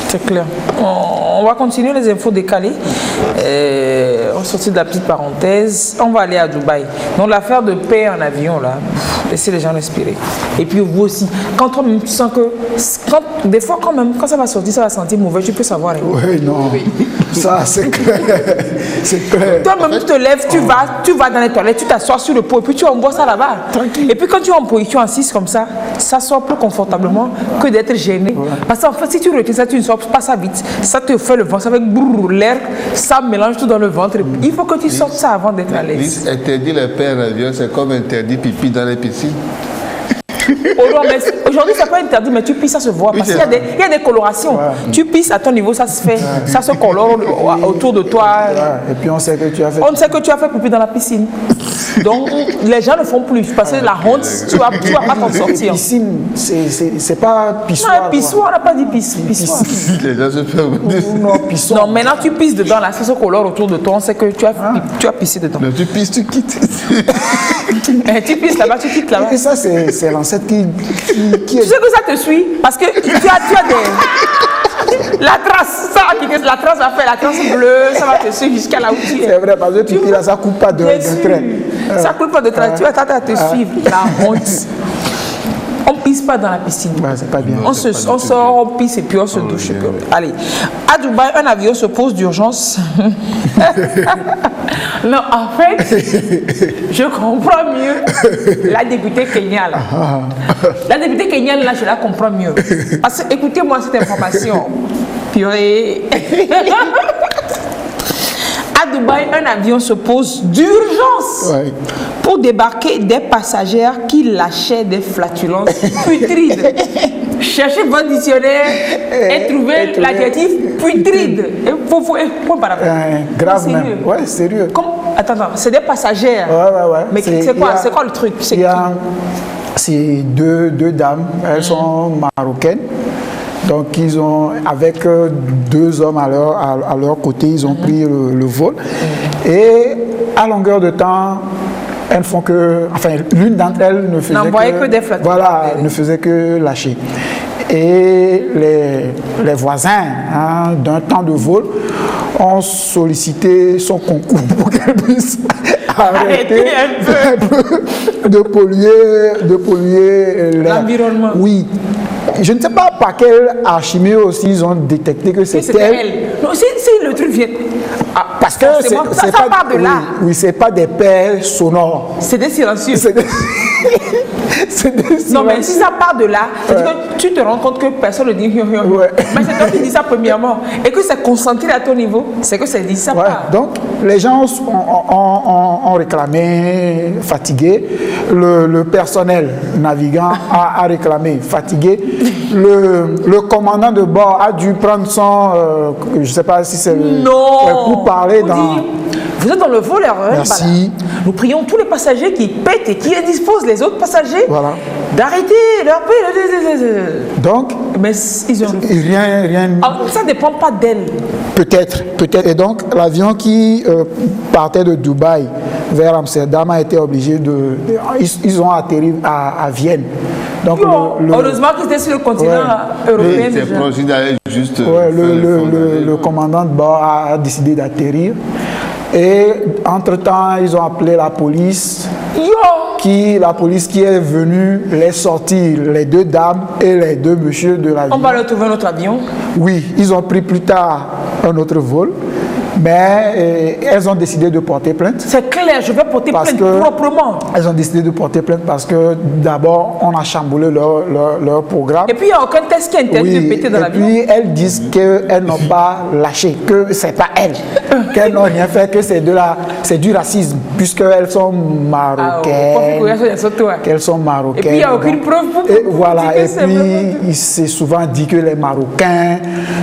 C'est clair. On va continuer les infos décalées. On sortit de la petite parenthèse. On va aller à Dubaï. Donc l'affaire de paix en avion, là, laissez les gens respirer. Et puis vous aussi, quand tu sens que... des fois, quand ça va sortir, ça va sentir mauvais, tu peux savoir. Oui, non. Ça, c'est clair. C'est clair. Toi-même, tu te lèves, tu vas dans les toilettes, tu t'assois sur le pot et puis tu envoies ça là-bas. Tranquille. Et puis quand tu es en position assise comme ça sort plus confortablement que d'être gêné. Ouais. Parce qu'en fait, si tu retiens ça, tu ne sors pas ça vite. Ça te fait le ventre, ça fait l'air, ça mélange tout dans le ventre. Il faut que tu sortes ça avant d'être à l'aise. Interdit les paix en avion, c'est comme interdit pipi dans les piscines. Aujourd'hui, ça peut être interdit, mais tu pisses, ça se voit. Parce qu'il y a des colorations. Ouais. Tu pisses à ton niveau, ça se fait. Ouais. Ça se colore autour de toi. Ouais. Et puis on sait que tu as fait. On sait que tu as fait pipi dans la piscine. Donc, les gens ne font plus. Parce que la honte, tu vas pas t'en sortir. Piscine, c'est pas pissoir. Non, pissoir, on n'a pas dit pissoir. Les gens se font. Non, pissoir. Non, maintenant tu pisses dedans, là, ça se colore autour de toi. On sait que tu as pissé dedans. Non, tu pisses, tu quittes. Tu pisses là-bas, tu quittes là-bas. Et ça, c'est l'ancêtre qui Tu sais que ça te suit parce que tu as des... La trace, la trace va faire la trace bleue, ça va te suivre jusqu'à là où tu es. C'est vrai, parce que tu dis là, ça ne coupe pas de trait. Ça ne coupe pas de trait, tu vas te suivre. La honte. On ne pisse pas dans la piscine. Ouais, c'est pas bien. On sort, on pisse et puis on se douche. Allez, à Dubaï, un avion se pose d'urgence. Non, en fait, je comprends mieux la députée kenyane. La députée kenyane, là, je la comprends mieux. Parce que, écoutez-moi cette information. Purée. À Dubaï, un avion se pose d'urgence pour débarquer des passagères qui lâchaient des flatulences putrides. Cherchez votre dictionnaire et trouvez l'adjectif putride. Grave même. Ouais, sérieux. Attends, c'est des passagères. Ouais. Mais c'est quoi le truc? C'est deux dames, elles sont marocaines. Donc ils ont, avec deux hommes à leur côté, ils ont pris le vol. Et à longueur de temps, elles font que, enfin, l'une d'entre elles ne faisait que lâcher. Et les voisins d'un temps de vol ont sollicité son concours pour qu'elle puisse arrêter un peu de polluer l'environnement. Oui. Je ne sais pas par quelle archimie aussi ils ont détecté que c'était elle. Non, si le truc vient... parce que ça part de là. Oui, c'est pas des pères sonores. C'est des silencieux. Non, mais si ça part de là, c'est-à-dire que tu te rends compte que personne ne dit mais c'est toi qui dis ça premièrement. Et que c'est concentré à ton niveau, c'est que c'est dit ça part. Donc, les gens ont réclamé fatigué. Le personnel navigant a réclamé fatigué. Le commandant de bord a dû prendre son... je ne sais pas si c'est pour parler dans... Vous êtes dans le vol, merci. Nous prions tous les passagers qui pètent et qui disposent les autres passagers d'arrêter leur paix. Donc, mais ils ont rien. Ça ne dépend pas d'elle. Peut-être. Et donc, l'avion qui partait de Dubaï vers Amsterdam a été obligé de... Ils ont atterri à Vienne. Donc, heureusement qu'ils étaient sur le continent européen. Le commandant de bord a décidé d'atterrir. Et entre-temps, ils ont appelé la police. La police qui est venue les sortir, les deux dames et les deux messieurs de l'avion. On va leur trouver notre avion. Oui, ils ont pris plus tard un autre vol. Mais elles ont décidé de porter plainte. C'est clair, je vais porter plainte proprement. Elles ont décidé de porter plainte parce que d'abord, on a chamboulé leur programme. Et puis, il n'y a aucun test qui est interdit de péter dans l'avion. Et puis, elles disent qu'elles n'ont pas lâché, que ce n'est pas elles, qu'elles n'ont rien fait, que c'est du racisme, puisqu'elles sont marocaines. Qu'elles sont marocaines. Et puis, il n'y a aucune preuve pour voilà, et puis, il s'est souvent dit que les Marocains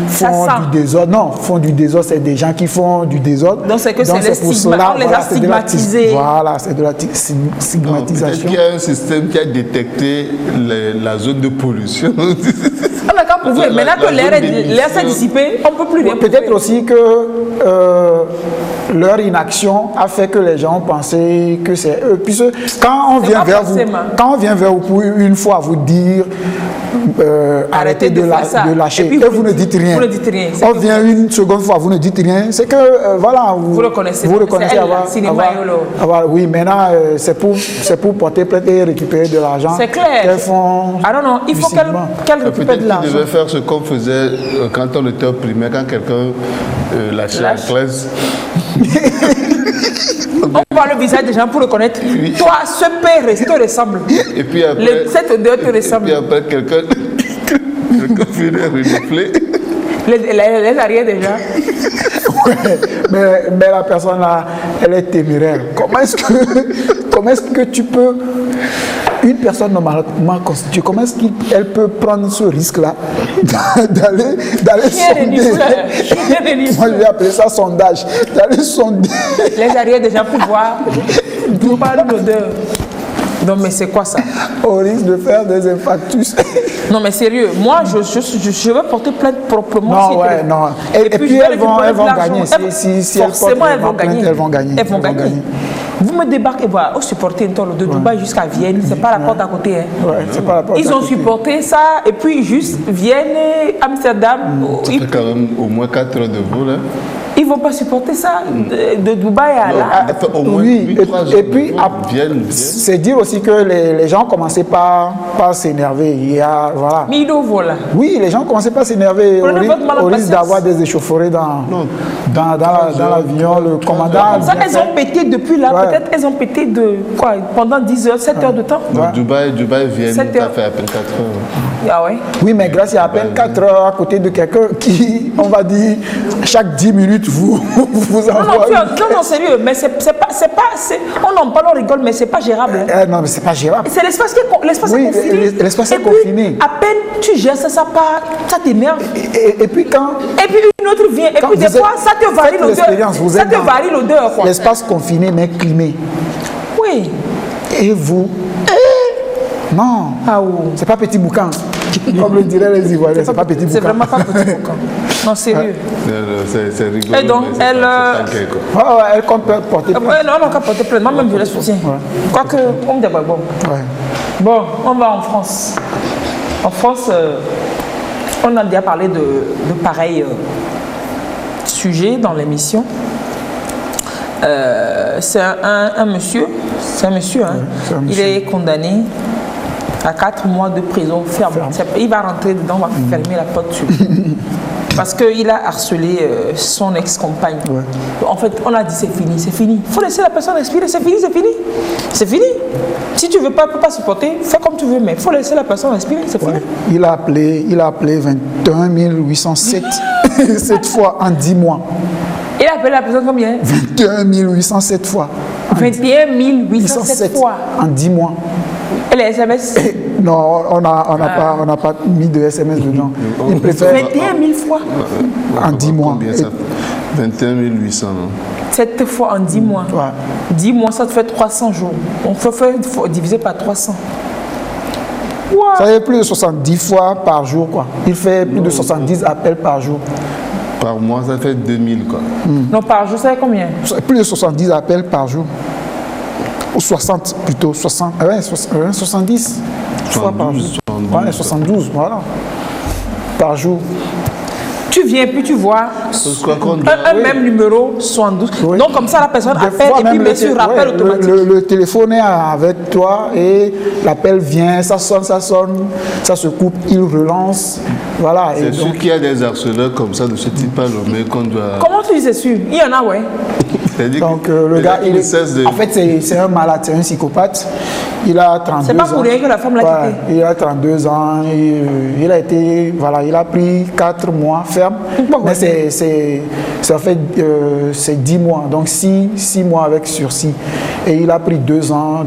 font du désordre. Non, font du désordre, c'est des gens qui font du désordre. Donc c'est que c'est on les a stigmatisés. Voilà, c'est de la stigmatisation. Peut-être qu'il y a un système qui a détecté la zone de pollution. Maintenant que l'air s'est dissipé, on ne peut plus rien. Peut-être aussi que leur inaction a fait que les gens ont pensé que c'est eux. Puisque quand on vient vers vous pour une fois vous dire arrêtez de lâcher et vous ne dites rien. On vient une seconde fois, vous ne dites rien. C'est que voilà, vous reconnaissez oui, maintenant c'est pour porter plainte et récupérer de l'argent. C'est clair. Non, il faut qu'elle récupère de l'argent. Peut-être devait faire ce qu'on faisait quand on était au primaire, quand quelqu'un lâchait la classe. On voit le visage des gens pour reconnaître. Oui. Toi, ce père te ressemble. Et puis après, cette odeur te ressemble. Et puis après, quelqu'un finit renifler. Les arrières déjà. Mais la personne là, elle est téméraire. Comment est-ce que tu peux Une personne normalement constituée, comment est-ce qu'elle peut prendre ce risque-là d'aller sonder? Moi, je vais appeler ça sondage. D'aller sonder. Les arrières déjà pour voir. Pour pas l'odeur. Non, mais c'est quoi ça? Au risque de faire des infarctus. Non, mais sérieux, moi, je vais porter plainte proprement. Non, ouais, non. Et puis elles vont gagner. Si forcément, elles vont gagner. Elles vont gagner. Vous me débarquez, voilà, au supporter de Dubaï jusqu'à Vienne, c'est pas la porte à côté. Hein. Ouais, c'est pas la porte Ils ont supporté ça, et puis juste Vienne, Amsterdam. Ça fait quand même au moins 4 heures de vol. Hein. Ils ne vont pas supporter ça de Dubaï à là. Oui, et puis c'est dire aussi que les gens commençaient pas à s'énerver. Voilà. Mido, voilà. Oui, les gens commençaient pas à s'énerver au risque d'avoir des échauffourées dans l'avion. Le commandant. Ça, elles ont pété depuis là. Ouais. Peut-être elles ont pété pendant 10 heures, 7 heures de temps. Donc Dubaï Vienne, ça fait à peine 4 heures. Ah ouais. Oui, mais grâce à peine 4 heures à côté de quelqu'un qui, on va dire, chaque 10 minutes, vous envoie. Non, sérieux, mais c'est pas, on en parle, on rigole, mais c'est pas gérable. Non, mais c'est pas gérable. C'est l'espace qui est confiné. L'espace est confiné. À peine tu gères ça t'énerve. Et puis quand. Et puis une autre vient, et puis des fois, ça te varie l'odeur. Ça te varie l'odeur. L'espace confiné, mais climé. Oui. Et vous. Non. Ah oui. C'est pas petit boucan. Comme le diraient les Ivoiriens, c'est pas petit boucan. C'est vraiment pas petit boucan. Non, sérieux. C'est rigolo. Et donc, elle compte porter plainte. Non, elle compte porter plainte. Moi-même, je la soutiens. Quoique, on me dit pas bon. Bon, on va en France. En France, on a déjà parlé de pareils sujets dans l'émission. C'est un monsieur. C'est un monsieur. Il est condamné à 4 mois de prison ferme. Il va rentrer dedans, on va fermer la porte sur lui. Parce qu'il a harcelé son ex-compagne. Ouais. En fait, on a dit c'est fini, c'est fini. Il faut laisser la personne respirer, c'est fini, c'est fini. C'est fini. Si tu ne veux pas, peux pas supporter, fais comme tu veux, mais il faut laisser la personne respirer, c'est fini. Il a appelé 21 807 cette fois en 10 mois. Il a appelé la personne combien? 21 807 fois. 21 807 fois. En 10 mois. Et les SMS? Non, on n'a pas mis de SMS dedans. Il préfère 21 000 fois en 10 mois. Combien ça? 21 800. 7 fois en 10 mois. Ouais. 10 mois, ça te fait 300 jours. On faut diviser par 300. Ouais. Ça fait plus de 70 fois par jour, quoi. Il fait plus de 70 appels par jour. Par mois, ça fait 2000, quoi. Non, par jour, ça fait combien? Plus de 70 appels par jour. Ou 60 plutôt, 60, 70 fois par jour. 72, voilà. Par jour. Tu viens puis tu vois même numéro 72. Oui. Donc comme ça la personne appelle et puis bien sûr rappel automatique. Le téléphone est avec toi et l'appel vient, ça sonne, ça se coupe, il relance. Voilà. C'est sûr qu'il y a des harceleurs comme ça de ce type-là, mais qu'on doit... Comment tu dis c'est sûr? Il y en a, ouais. Donc le gars, en fait c'est un malade, c'est un psychopathe. Il a 32 ans. C'est pas pour rien que la femme l'a quitté. Il a 32 ans, il a été, voilà, il a pris 4 mois ferme. Mais c'est en fait c'est 10 mois, donc 6 mois avec sursis. Et il a pris 2 ans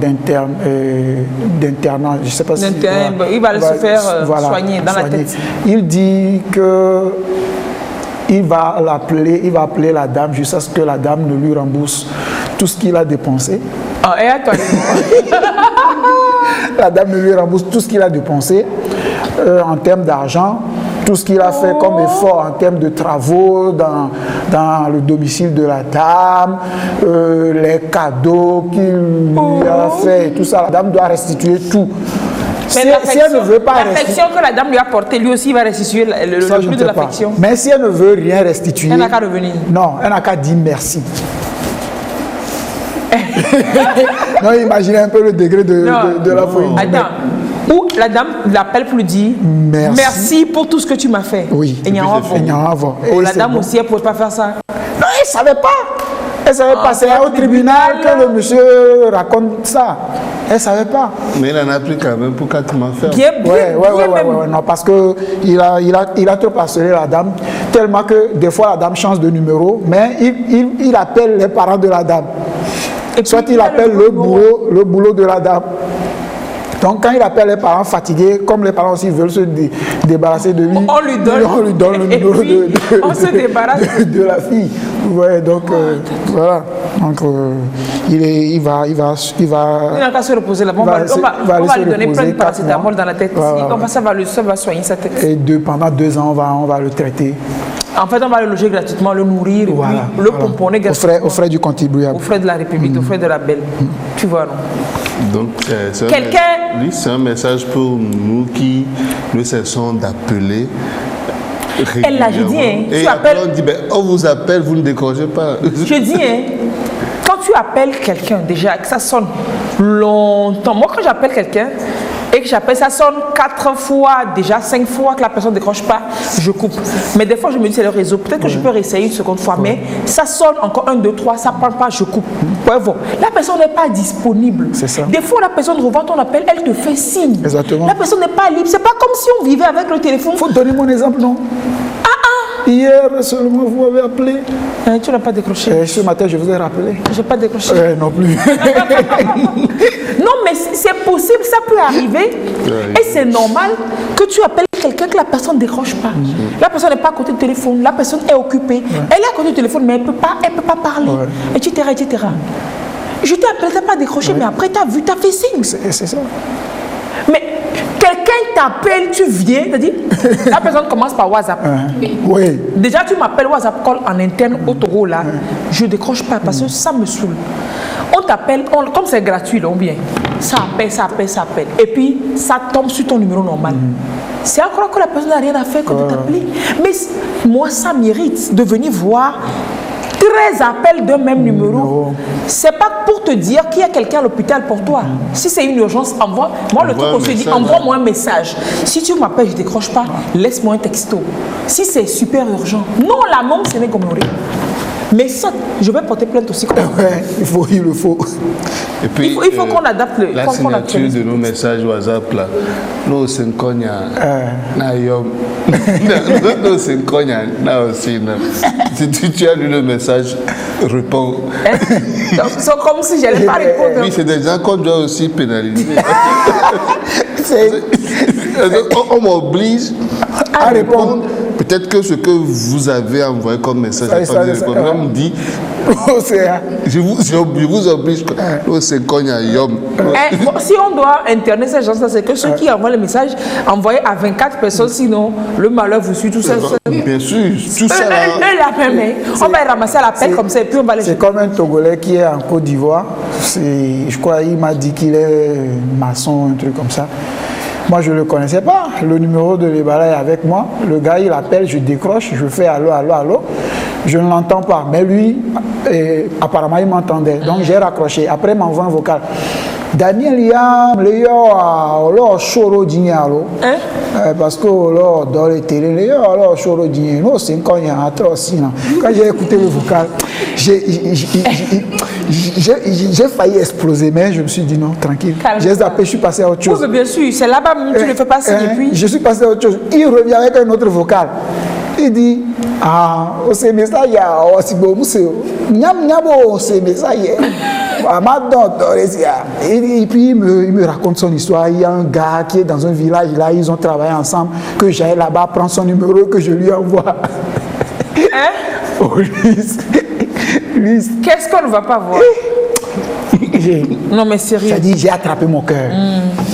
d'internat, je sais pas si... Il va se faire soigner dans la tête. Il dit que il va appeler la dame jusqu'à ce que la dame ne lui rembourse tout ce qu'il a dépensé. Ah, et attends. La dame ne lui rembourse tout ce qu'il a dépensé en termes d'argent, tout ce qu'il a fait comme effort en termes de travaux dans le domicile de la dame, les cadeaux qu'il lui a fait, tout ça. La dame doit restituer tout. Si elle ne veut pas l'affection que la dame lui a portée, lui aussi va restituer le plus de l'affection. Mais si elle ne veut rien restituer, elle n'a qu'à revenir. Non, elle n'a qu'à dire merci. Non, imaginez un peu le degré de la folie. Attends. Ou la dame l'appelle pour lui dire merci pour tout ce que tu m'as fait. Oui. Et la dame aussi, elle ne pouvait pas faire ça. Non, elle ne savait pas. Elle ne savait pas. C'est au tribunal que le monsieur raconte ça. Elle ne savait pas. Mais il en a pris quand même pour 4 mois ferme. Oui. Non, parce qu'il a trop harcelé la dame, tellement que des fois la dame change de numéro, mais il appelle les parents de la dame. Soit il appelle le boulot de la dame. Donc quand il appelle les parents fatigués, comme les parents aussi veulent se débarrasser de lui, on lui donne le numéro on se débarrasse de la fille. Ouais, donc voilà. Donc il va n'a qu'à se reposer là-bas. On va lui donner plein de paracétamol dans la tête. Ça va soigner sa tête. Et pendant 2 ans, on va le traiter. En fait, on va le loger gratuitement, le nourrir, le pomponner gratuitement. Aux frais du contribuable. Aux frais de la République, aux frais de la belle. Tu vois, non? Donc, c'est un message pour nous qui nous cessons d'appeler. Elle l'a, je dis, hein. Et après, on dit, on vous appelle, vous ne décrochez pas. Je dis, hein, quand tu appelles quelqu'un, déjà, que ça sonne longtemps. Moi, quand j'appelle quelqu'un, et que j'appelle, ça sonne 4 fois, déjà 5 fois que la personne ne décroche pas, je coupe. Mais des fois, je me dis, c'est le réseau. Peut-être que je peux réessayer une seconde fois, mais ça sonne encore 1, 2, 3, ça ne parle pas, je coupe. La personne n'est pas disponible. C'est ça. Des fois, la personne revoit ton appel, elle te fait signe. Exactement. La personne n'est pas libre. C'est pas comme si on vivait avec le téléphone. Il faut donner mon exemple, non? Hier seulement, vous m'avez appelé. Tu n'as pas décroché. Ce matin, je vous ai rappelé. Je n'ai pas décroché. Non plus. Non, mais c'est possible, ça peut arriver. Et c'est normal que tu appelles quelqu'un que la personne ne décroche pas. La personne n'est pas à côté du téléphone, la personne est occupée. Elle est à côté du téléphone, mais elle ne peut pas parler, etc., etc. Je t'ai appelé, tu n'as pas décroché, mais après, tu as vu, tu as fait signe. C'est ça. Mais quelqu'un t'appelle, tu viens, c'est-à-dire, la personne commence par WhatsApp. Oui. Déjà, tu m'appelles WhatsApp call en interne au Togo, là. Je ne décroche pas parce que ça me saoule. On t'appelle, comme c'est gratuit, donc bien. Ça appelle. Et puis, ça tombe sur ton numéro normal. C'est encore que la personne n'a rien à faire que de t'appeler. Mais moi, ça m'irrite de venir voir 13 appels d'un même numéro. C'est pas pour te dire qu'il y a quelqu'un à l'hôpital pour toi. Si c'est une urgence, envoie. Moi, le truc qu'on se dit, envoie-moi un message. Si tu m'appelles, je ne décroche pas, laisse-moi un texto. Si c'est super urgent, non, la mort, c'est comme mais ça, je vais porter plainte aussi. Il le faut. Et puis, il faut qu'on adapte la signature de nos messages WhatsApp là. Nous, c'est un cognac. Nous, c'est un cognac. Si tu as lu le message, réponds. C'est comme si je n'allais pas répondre. Oui, c'est des gens qu'on doit aussi pénaliser. On m'oblige à répondre. Peut-être que ce que vous avez envoyé comme message, on me dit, je vous oblige, c'est cognac yom. Si on doit interner ces gens-là, c'est que ceux qui envoient le message, envoyez à 24 personnes, sinon le malheur vous suit tout seul. Bien sûr, tout ça. On va ramasser à l'appel comme ça et puis on va les. C'est comme un Togolais qui est en Côte d'Ivoire. Je crois qu'il m'a dit qu'il est maçon, un truc comme ça. Moi, je ne le connaissais pas. Le numéro de l'Ebala est avec moi. Le gars, il appelle, je décroche, je fais allô, allô, allô. Je ne l'entends pas. Mais lui, apparemment, il m'entendait. Donc, j'ai raccroché. Après, il m'envoie un vocal. Daniel, il y a un choro d'Ignalo. Parce que dans les télé, il y a un choro d'Ignalo. C'est quand il y a un aussi. Quand j'ai écouté le vocal, j'ai failli exploser, mais je me suis dit non, tranquille. J'ai zappé, je suis passé à autre chose. Oui, bien sûr, c'est là-bas, tu ne le fais pas signer. Puis je suis passé à autre chose. Il revient avec un autre vocal. Il dit, c'est message, et puis il me raconte son histoire. Il y a un gars qui est dans un village, là, ils ont travaillé ensemble, que j'aille là-bas prendre son numéro, que je lui envoie. Qu'est-ce qu'on ne va pas voir? Non, mais sérieux. J'ai dit, j'ai attrapé mon cœur.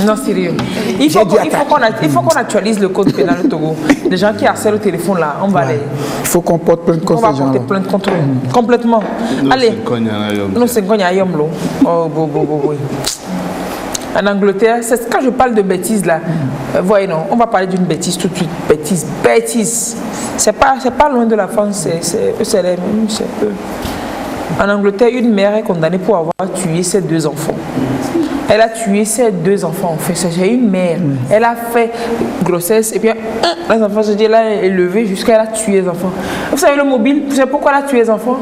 Non, sérieux. Il faut qu'on actualise le code pénal au Togo. Les gens qui harcèlent le téléphone là, on va les. Il faut qu'on porte plainte contre ces gens-là. On va porter plainte contre eux. Complètement. Allez. Nous, c'est un yom. Oh, oui. En Angleterre, quand je parle de bêtises là, voyez non, on va parler d'une bêtise tout de suite. Bêtise. C'est pas loin de la France, c'est les mêmes, c'est eux. En Angleterre, une mère est condamnée pour avoir tué ses 2 enfants. Elle a tué ses 2 enfants, en fait. C'est une mère. Elle a fait grossesse et puis les enfants, elle a élevé jusqu'à elle a tué les enfants. Vous savez, le mobile, vous savez pourquoi elle a tué les enfants?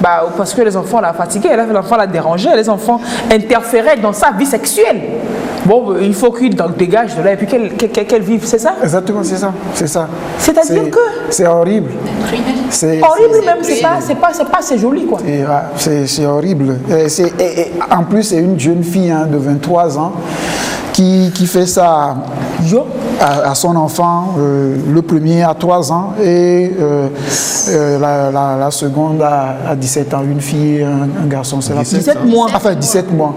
Parce que les enfants l'ont fatiguée, l'enfant l'a dérangé, les enfants interféraient dans sa vie sexuelle. Bon, il faut qu'il dégage de là et puis qu'elle vive, c'est ça? Exactement, c'est ça. C'est-à-dire que... C'est horrible. C'est horrible même, c'est joli quoi. C'est horrible. En plus, c'est une jeune fille de 23 ans qui fait ça à son enfant, le premier à 3 ans et la seconde à 17 ans, une fille et un garçon. C'est 17 mois. Enfin, 17 mois.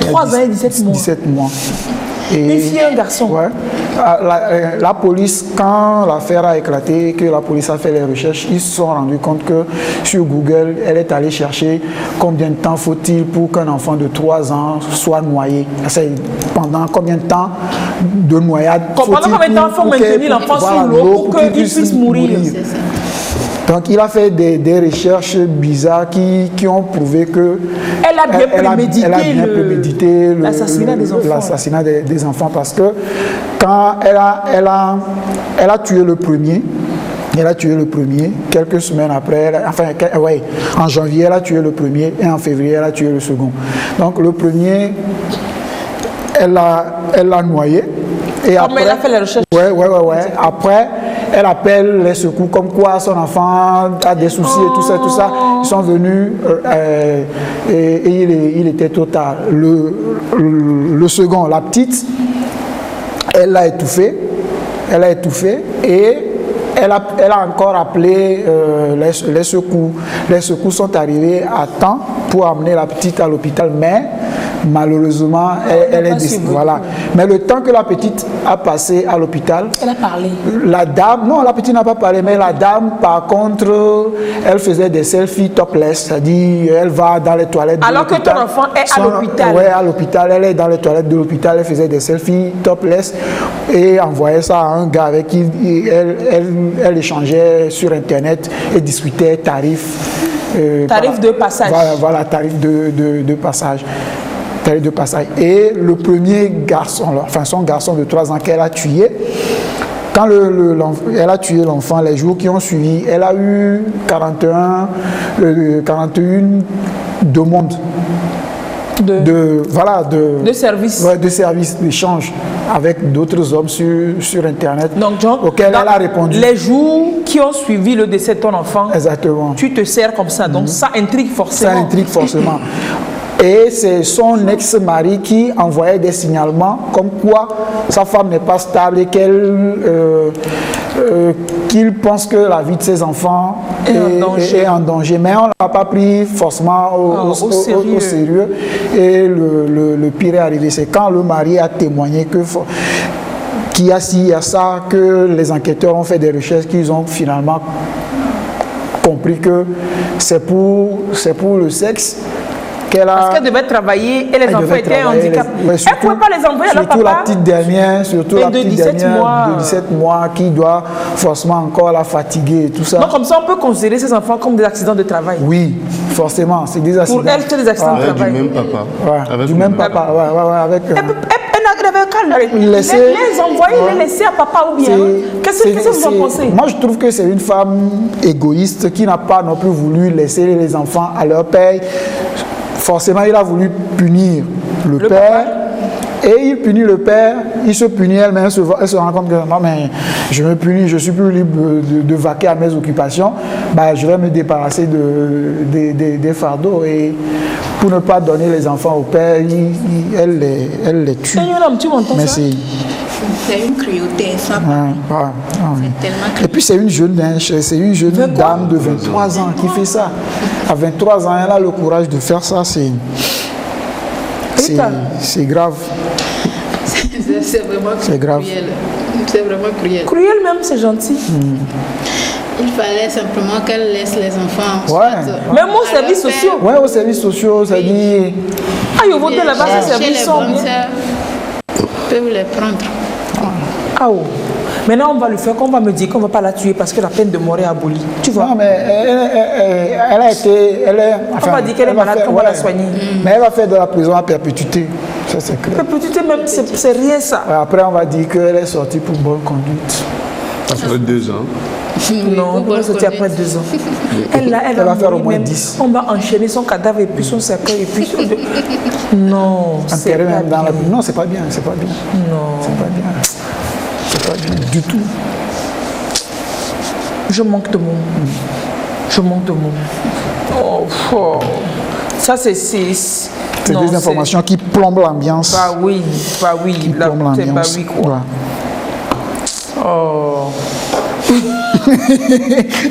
3 ans et 17 mois. 17 mois. Et une fille et un garçon. Ouais. La police, quand l'affaire a éclaté, que la police a fait les recherches, ils se sont rendus compte que sur Google, elle est allée chercher combien de temps faut-il pour qu'un enfant de 3 ans soit noyé. Pendant combien de temps de noyade faut-il pendant combien de temps il faut maintenir l'enfant sous l'eau pour qu'il puisse mourir. Donc il a fait des recherches bizarres qui ont prouvé que elle a bien prémédité l'assassinat des enfants, parce que quand elle a tué le premier, quelques semaines après, en janvier elle a tué le premier et en février elle a tué le second. Donc le premier, elle l'a noyé. Et après, elle a fait les recherches. Après, elle appelle les secours comme quoi son enfant a des soucis et tout ça. Ils sont venus et il était trop tard. Le second, la petite, elle l'a étouffé et elle a encore appelé les secours. Les secours sont arrivés à temps pour amener la petite à l'hôpital, mais malheureusement, elle est décédée. Voilà. Mais le temps que la petite a passé à l'hôpital, elle a parlé. La dame, non, la petite n'a pas parlé, mais la dame, par contre, elle faisait des selfies topless, c'est-à-dire elle va dans les toilettes de alors l'hôpital. Alors que ton enfant est à l'hôpital. Oui, à l'hôpital, elle est dans les toilettes de l'hôpital, elle faisait des selfies topless et envoyait ça à un gars avec qui elle échangeait sur Internet et discutait tarifs. Tarif de passage. Voilà, tarif de passage. Et le premier garçon, enfin son garçon de 3 ans qu'elle a tué, quand elle a tué l'enfant, les jours qui ont suivi, elle a eu 41 demandes de services, d'échange avec d'autres hommes sur Internet. Donc, John, auxquels elle a répondu. Les jours qui ont suivi le décès de ton enfant, exactement, tu te sers comme ça. Donc, ça intrigue forcément. Ça intrigue forcément. Et c'est son ex-mari qui envoyait des signalements comme quoi sa femme n'est pas stable et qu'il pense que la vie de ses enfants est en danger. Mais on ne l'a pas pris forcément au sérieux. Et le pire est arrivé. C'est quand le mari a témoigné qu'il y a ci, il y a ça, que les enquêteurs ont fait des recherches, qu'ils ont finalement compris que c'est pour le sexe. Parce qu'elle devait travailler et les enfants étaient handicapés. Elle ne pouvait pas les envoyer à leur papa. Surtout la petite dernière, de 17 mois qui doit forcément encore la fatiguer et tout ça. Donc comme ça, on peut considérer ces enfants comme des accidents de travail. Oui, forcément, c'est des accidents. Pour elle, c'est des accidents de travail. Du même papa. Du même papa, avec... Elle n'avait qu'à les envoyer, les laisser à papa ou bien. Qu'est-ce que vous en pensez? Moi, je trouve que c'est une femme égoïste qui n'a pas non plus voulu laisser les enfants à leur père. Forcément, il a voulu punir le père. Et il punit le père, il se punit elle-même, elle se rend compte que non, mais je me punis, je suis plus libre de vaquer à mes occupations, je vais me débarrasser des fardeaux. Et pour ne pas donner les enfants au père, elle les tue. Mais c'est une cruauté, ça. Et puis c'est une jeune dame de 23 ans qui fait ça. À 23 ans, elle a le courage de faire ça, c'est grave. C'est vraiment cruel. C'est vraiment cruel. Cruel même, c'est gentil. Il fallait simplement qu'elle laisse les enfants. Même aux services sociaux. Oui, aux services sociaux, ça dit... Ils vont là-bas, ces services sont bien. Peuvent les prendre. Maintenant, on va le faire, qu'on va me dire qu'on ne va pas la tuer parce que la peine de mort est abolie. Tu vois? Non, mais elle a été... on va dire qu'elle est malade, qu'on va la soigner. Mais elle va faire de la prison à perpétuité. Ça, c'est clair. Perpétuité, même, c'est rien ça. Après, on va dire qu'elle est sortie pour bonne conduite. Après 2 ans. Non, elle est sortie après 2 ans. Elle va faire au moins 10. On va enchaîner son cadavre et puis son cercueil et puis... Non, c'est pas bien. Non, c'est pas bien, c'est pas bien. Non. C'est pas bien. C'est pas bien du tout. Je manque de mots. Je manque de mots. Ça, c'est... C'est des informations qui plombent l'ambiance. Bah oui, bah oui. Qui plombent l'ambiance. C'est bah oui, quoi. Ouais. Oh.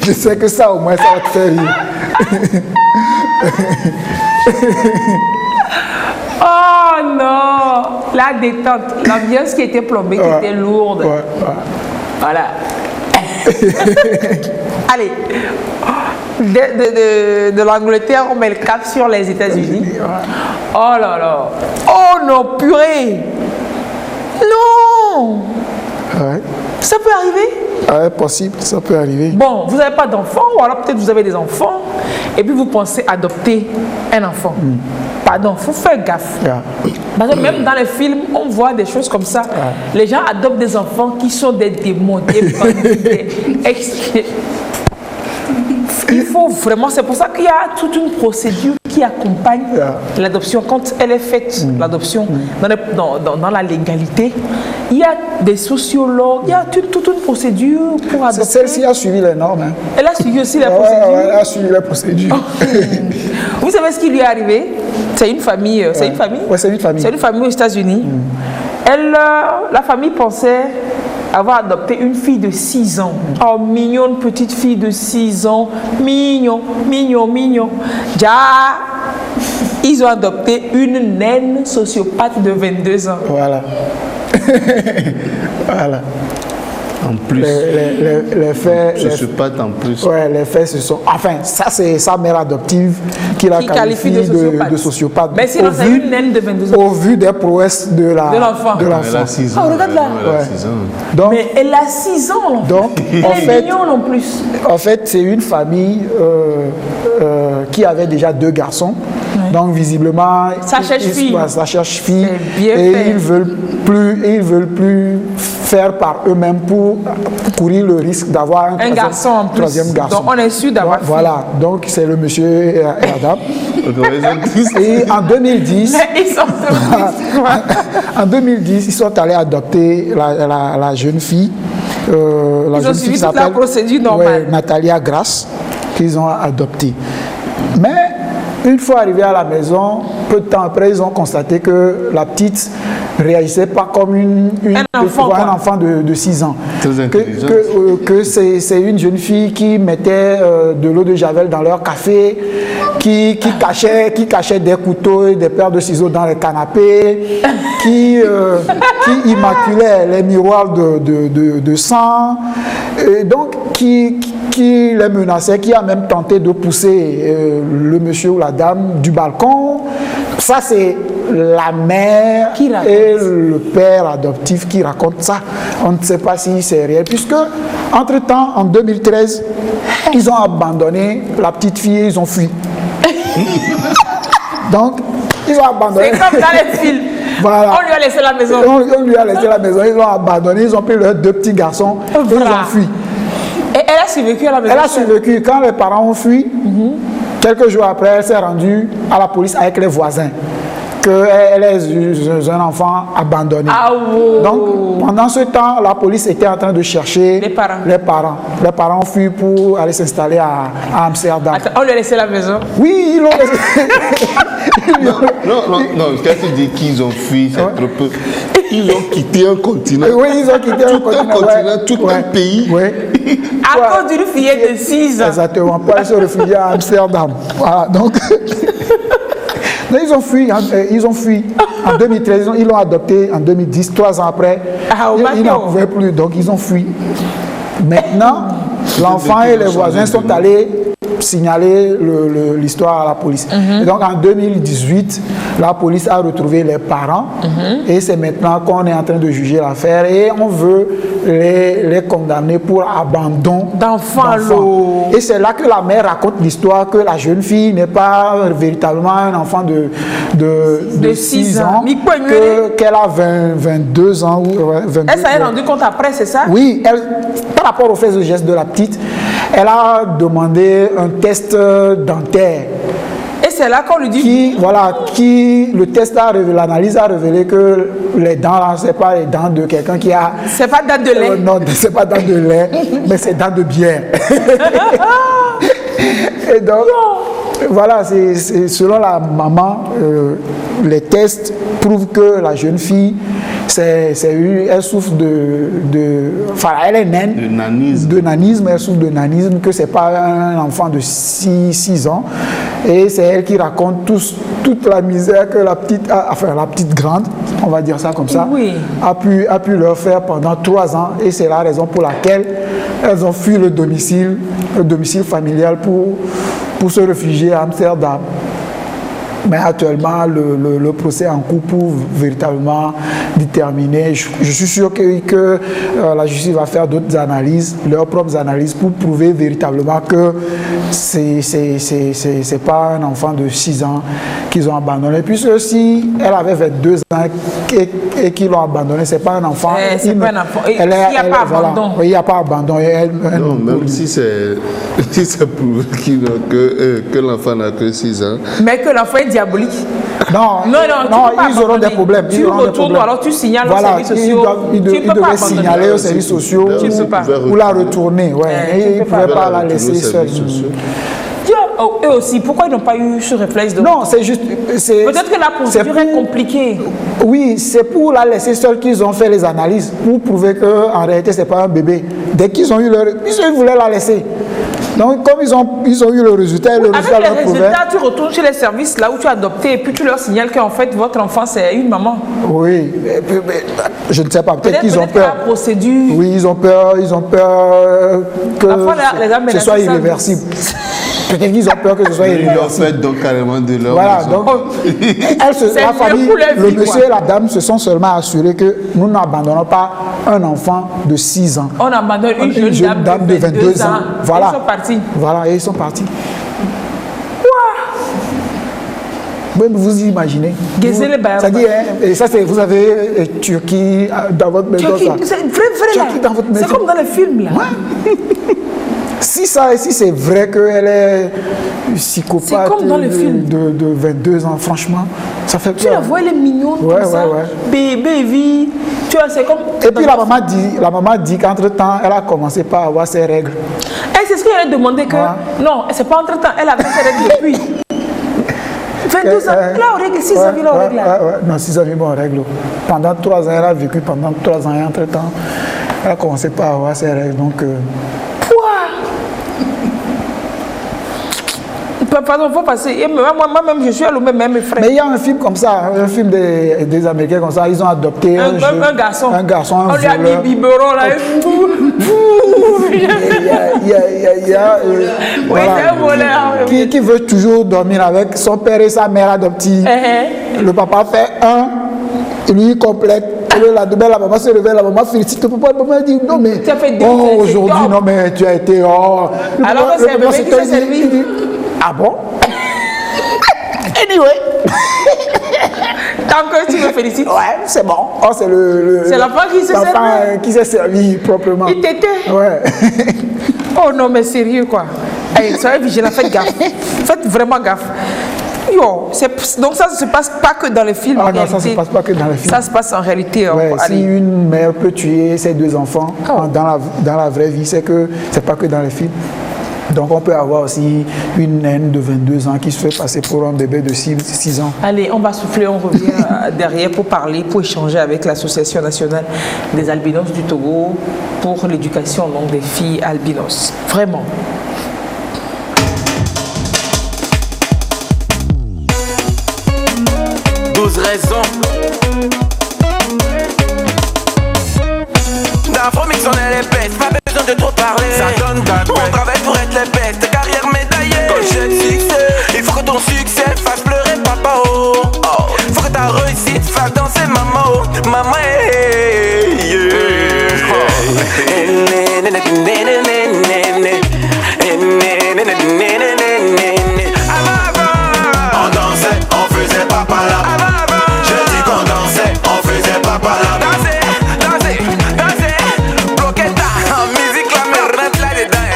Je sais que ça, au moins, ça va te faire rire. Oh non! La détente, l'ambiance qui était plombée, qui était lourde. Voilà. Allez, de l'Angleterre, on met le cap sur les États-Unis. Oh là là! Oh non, purée! Non! Ouais. Ça peut arriver? Ouais, possible, ça peut arriver. Bon, vous n'avez pas d'enfant, ou alors peut-être vous avez des enfants, et puis vous pensez adopter un enfant. Pardon, il faut faire gaffe. Parce que même dans les films, on voit des choses comme ça. Les gens adoptent des enfants qui sont des démons, des bandits, Il faut vraiment, c'est pour ça qu'il y a toute une procédure qui accompagne l'adoption. Quand elle est faite, l'adoption, dans la légalité, il y a des sociologues, il y a toute une procédure pour adopter. Celle-ci a suivi les normes. Hein. Elle a suivi aussi les procédures. Elle a suivi les procédures. Vous savez ce qui lui est arrivé? C'est une famille. C'est une famille? Oui, c'est une famille. C'est une famille aux États-Unis. La famille pensait avoir adopté une fille de 6 ans. Oh, mignonne petite fille de 6 ans. Mignon, mignon, mignon. Déjà, ils ont adopté une naine sociopathe de 22 ans. Voilà. Voilà. En plus, les faits, sociopathe en plus. Ouais, les faits se sont. Enfin, ça c'est sa mère adoptive qui la qualifie de sociopathe. Mais sinon, c'est une naine de 22 ans. Au vu des prouesses de l'enfant. Elle a 6 ans. Oh, regarde là. Elle a 6 ans. Donc, mais elle a 6 ans. Donc, elle est mignonne en plus. En fait, c'est une famille qui avait déjà 2 garçons. Ouais. Donc, visiblement, ça cherche fille. Ça cherche fille. Et ils veulent plus faire par eux-mêmes pour courir le risque d'avoir un garçon en plus. Troisième garçon. Donc, on est sûr d'avoir fille. Voilà. Donc, c'est le monsieur et Adam. Et en 2010, en 2010, ils sont allés adopter la jeune fille. Ils ont suivi toute la procédure normale. Natalia Grace, qu'ils ont adoptée. Mais une fois arrivés à la maison, peu de temps après, ils ont constaté que la petite ne réagissait pas comme un enfant de 6 ans. Que c'est une jeune fille qui mettait de l'eau de Javel dans leur café, qui cachait des couteaux et des paires de ciseaux dans les canapés, qui immaculait les miroirs de sang, et donc qui les menaçait, qui a même tenté de pousser le monsieur ou la dame du balcon. Ça, c'est la mère et le père adoptif qui racontent ça. On ne sait pas si c'est réel, puisque, entre-temps, en 2013, ils ont abandonné la petite fille et ils ont fui. Donc, ils ont abandonné. C'est comme dans les films. Voilà. On lui a laissé la maison. On lui a laissé la maison. Ils ont abandonné. Ils ont pris leurs 2 petits garçons et ils ont fui. Et elle a survécu à la maison. Elle a survécu. Quand les parents ont fui, quelques jours après, elle s'est rendue à la police avec les voisins. Qu'elle est un enfant abandonné. Ah, oh. Donc, pendant ce temps, la police était en train de chercher les parents. Les parents ont fui pour aller s'installer à Amsterdam. Attends, on lui a laissé la maison? Oui, ils l'ont laissé. Non, quand tu dis qu'ils ont fui, c'est trop peu. Ils ont quitté un continent. Oui, ils ont quitté un continent. Tout un pays. Oui. À cause d'une fillette de 6 ans. Exactement, pour aller se réfugier à Amsterdam. Voilà, donc... Ils ont fui en 2013, ils l'ont adopté en 2010, 3 ans après. Ils n'en pouvaient plus, donc ils ont fui. Maintenant, l'enfant et les voisins sont allés signaler l'histoire à la police. Et donc en 2018, la police a retrouvé les parents et c'est maintenant qu'on est en train de juger l'affaire et on veut les condamner pour abandon d'enfants. Et c'est là que la mère raconte l'histoire que la jeune fille n'est pas véritablement un enfant de 6 ans, qu'elle a 22 ans. Ou 22, elle s'est rendue compte après, c'est ça? Oui, par rapport au fait de geste de la petite, elle a demandé un test dentaire. Et c'est là qu'on lui dit... le test l'analyse a révélé que les dents là, c'est pas les dents de quelqu'un qui a... C'est pas dents de lait. Non, c'est pas dents de lait, mais c'est dents de bière. Et donc, voilà, c'est selon la maman, les tests prouvent que la jeune fille, elle souffre enfin, elle est naine. De nanisme, elle souffre de nanisme, que c'est pas un enfant de 6 ans. Et c'est elle qui raconte toute la misère que la petite grande, on va dire ça comme ça, oui, a pu leur faire pendant 3 ans. Et c'est la raison pour laquelle elles ont fui le domicile familial pour se réfugier à Amsterdam. Mais actuellement, le procès en cours pour véritablement déterminer. Je suis sûr que la justice va faire d'autres analyses, leurs propres analyses, pour prouver véritablement que c'est pas un enfant de 6 ans qu'ils ont abandonné. Puisque si elle avait 22 ans et qu'ils l'ont abandonné, c'est pas un enfant. C'est pas un enfant. Il n'y a pas abandon. Il n'y a pas abandon. Non, même si c'est prouvé que l'enfant n'a que 6 ans. Mais que l'enfant est diabolique. Non, ils auront des problèmes. Tu retournes ou alors tu signales aux services sociaux. Ils devaient signaler aux services sociaux ou la retourner. Ouais. Ils ne pouvaient pas la laisser seule. Eux aussi, pourquoi ils n'ont pas eu ce réflexe de... Non, c'est juste... Peut-être que la procédure est compliquée. Oui, c'est pour la laisser seule qu'ils ont fait les analyses, pour prouver qu'en réalité, ce n'est pas un bébé. Dès qu'ils ont eu ils voulaient la laisser. Donc, comme ils ont eu le résultat, avec les résultats, tu retournes chez les services là où tu as adopté et puis tu leur signales qu'en fait, votre enfant, c'est une maman. Oui, mais je ne sais pas, peut-être qu'ils ont peur. La procédure... Oui, ils ont peur que ce soit irréversible. Peut-être qu'ils ont peur que ce soit irréversible. Ils donc carrément de leur voilà, donc la famille, le monsieur et la dame se sont seulement assurés que nous n'abandonnons pas un enfant de 6 ans. On abandonne une jeune dame de 22 ans. Voilà. Ils sont partis. Voilà, et ils sont partis. Même vous imaginez. C'est-à-dire, et ça, vous avez Turquie dans votre maison. C'est vrai. C'est comme dans les films là. Ouais. Si c'est vrai qu'elle est psychopathe de 22 ans, franchement, ça fait peur. Tu la vois, elle est mignonne, ouais, comme ça. Bébé, vie. Tu vois, c'est comme... Et puis la maman dit qu'entre-temps, elle a commencé par avoir ses règles. Et c'est ce qu'elle a demandé que... Ouais. Non, c'est pas entre-temps, elle avait ses règles depuis. 22 ans, elle a aux règles, 6 ans, elle a aux règles. Non, 6 ans, elle a aux règles. Pendant 3 ans, elle a vécu pendant 3 ans et entre-temps, elle a commencé par avoir ses règles, donc... Pardon, il faut passer. Moi-même, je suis allé même mes frères. Mais il y a un film comme ça, un film des Américains comme ça, ils ont adopté un garçon. Un garçon, on lui a mis biberon là. C'est un voleur. Qui veut toujours dormir avec son père et sa mère adoptive. Le papa fait lui complète. La maman se réveille, la maman félicite le papa. La maman dit non, mais aujourd'hui, non, mais tu as été. Alors que c'est un bébé qui s'est servi. Ah bon? Anyway. Tant que tu me félicites. Ouais, c'est bon. Oh, c'est l'enfant qui s'est servi proprement. Il t'était. Ouais. Oh non, mais sérieux quoi. Hey, soyez vigilants, faites gaffe. Faites vraiment gaffe. Donc ça ne se passe pas que dans les films. Ah non, ça ne se passe pas que dans les films. Ça se passe en réalité. Ouais, si une mère peut tuer ses 2 enfants dans la vraie vie, c'est que c'est pas que dans les films. Donc on peut avoir aussi une naine de 22 ans qui se fait passer pour un bébé de 6 ans. Allez, on va souffler, on revient derrière pour parler, pour échanger avec l'Association nationale des albinos du Togo pour l'éducation des filles albinos. Vraiment. Raisons. D'Afromix on est les bêtes, pas besoin de trop parler. Ça donne on travaille pour être les bêtes, carrière médaillée. Quand j'ai le succès, il faut que ton succès fasse pleurer papa oh. Faut que ta réussite fasse danser maman oh. Maman On dansait, on faisait papa là. Bloquez ta musique, la merde là dedans.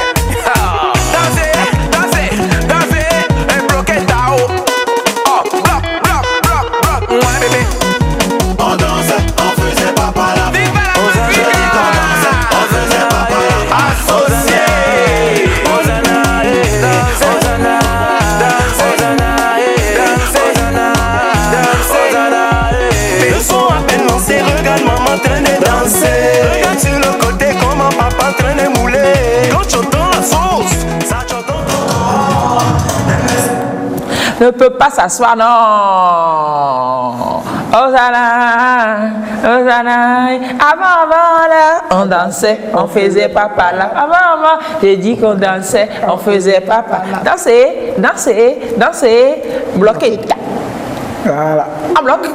ne peut pas s'asseoir, non. Hosanna, Hosanna. Avant, là, on dansait, on faisait papa là. Avant, j'ai dit qu'on dansait, on faisait papa. Danser, bloqué. Voilà. En bloc.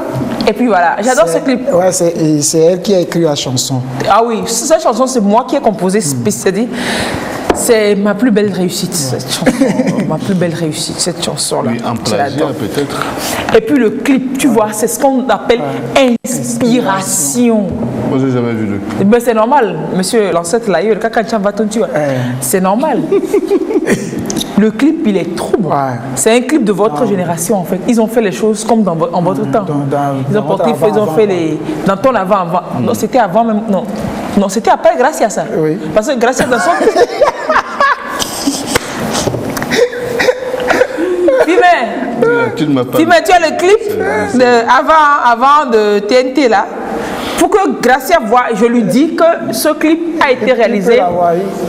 Et puis voilà, j'adore ce clip. Ouais, c'est elle qui a écrit la chanson. Ah oui, cette chanson, c'est moi qui ai composé spécialement. C'est ma plus belle réussite, cette chanson. Ma plus belle réussite, cette chanson-là. Oui, en plagiat peut-être. Et puis le clip, tu vois, c'est ce qu'on appelle inspiration. Moi, j'ai jamais vu le clip. Ben, c'est normal, monsieur l'ancêtre là, le caca va tu vois. C'est normal. Le clip, il est trop bon. Ouais. C'est un clip de votre génération, en fait. Ils ont fait les choses comme en votre temps. Ils ont fait les... Dans ton avant. Non, c'était avant même... Non, c'était après Gracia, ça. Oui. Parce que Gracia, dans son... Fimé, tu as le clip avant de TNT, là. Pour que Gracia voie, je lui dis que ce clip a été réalisé.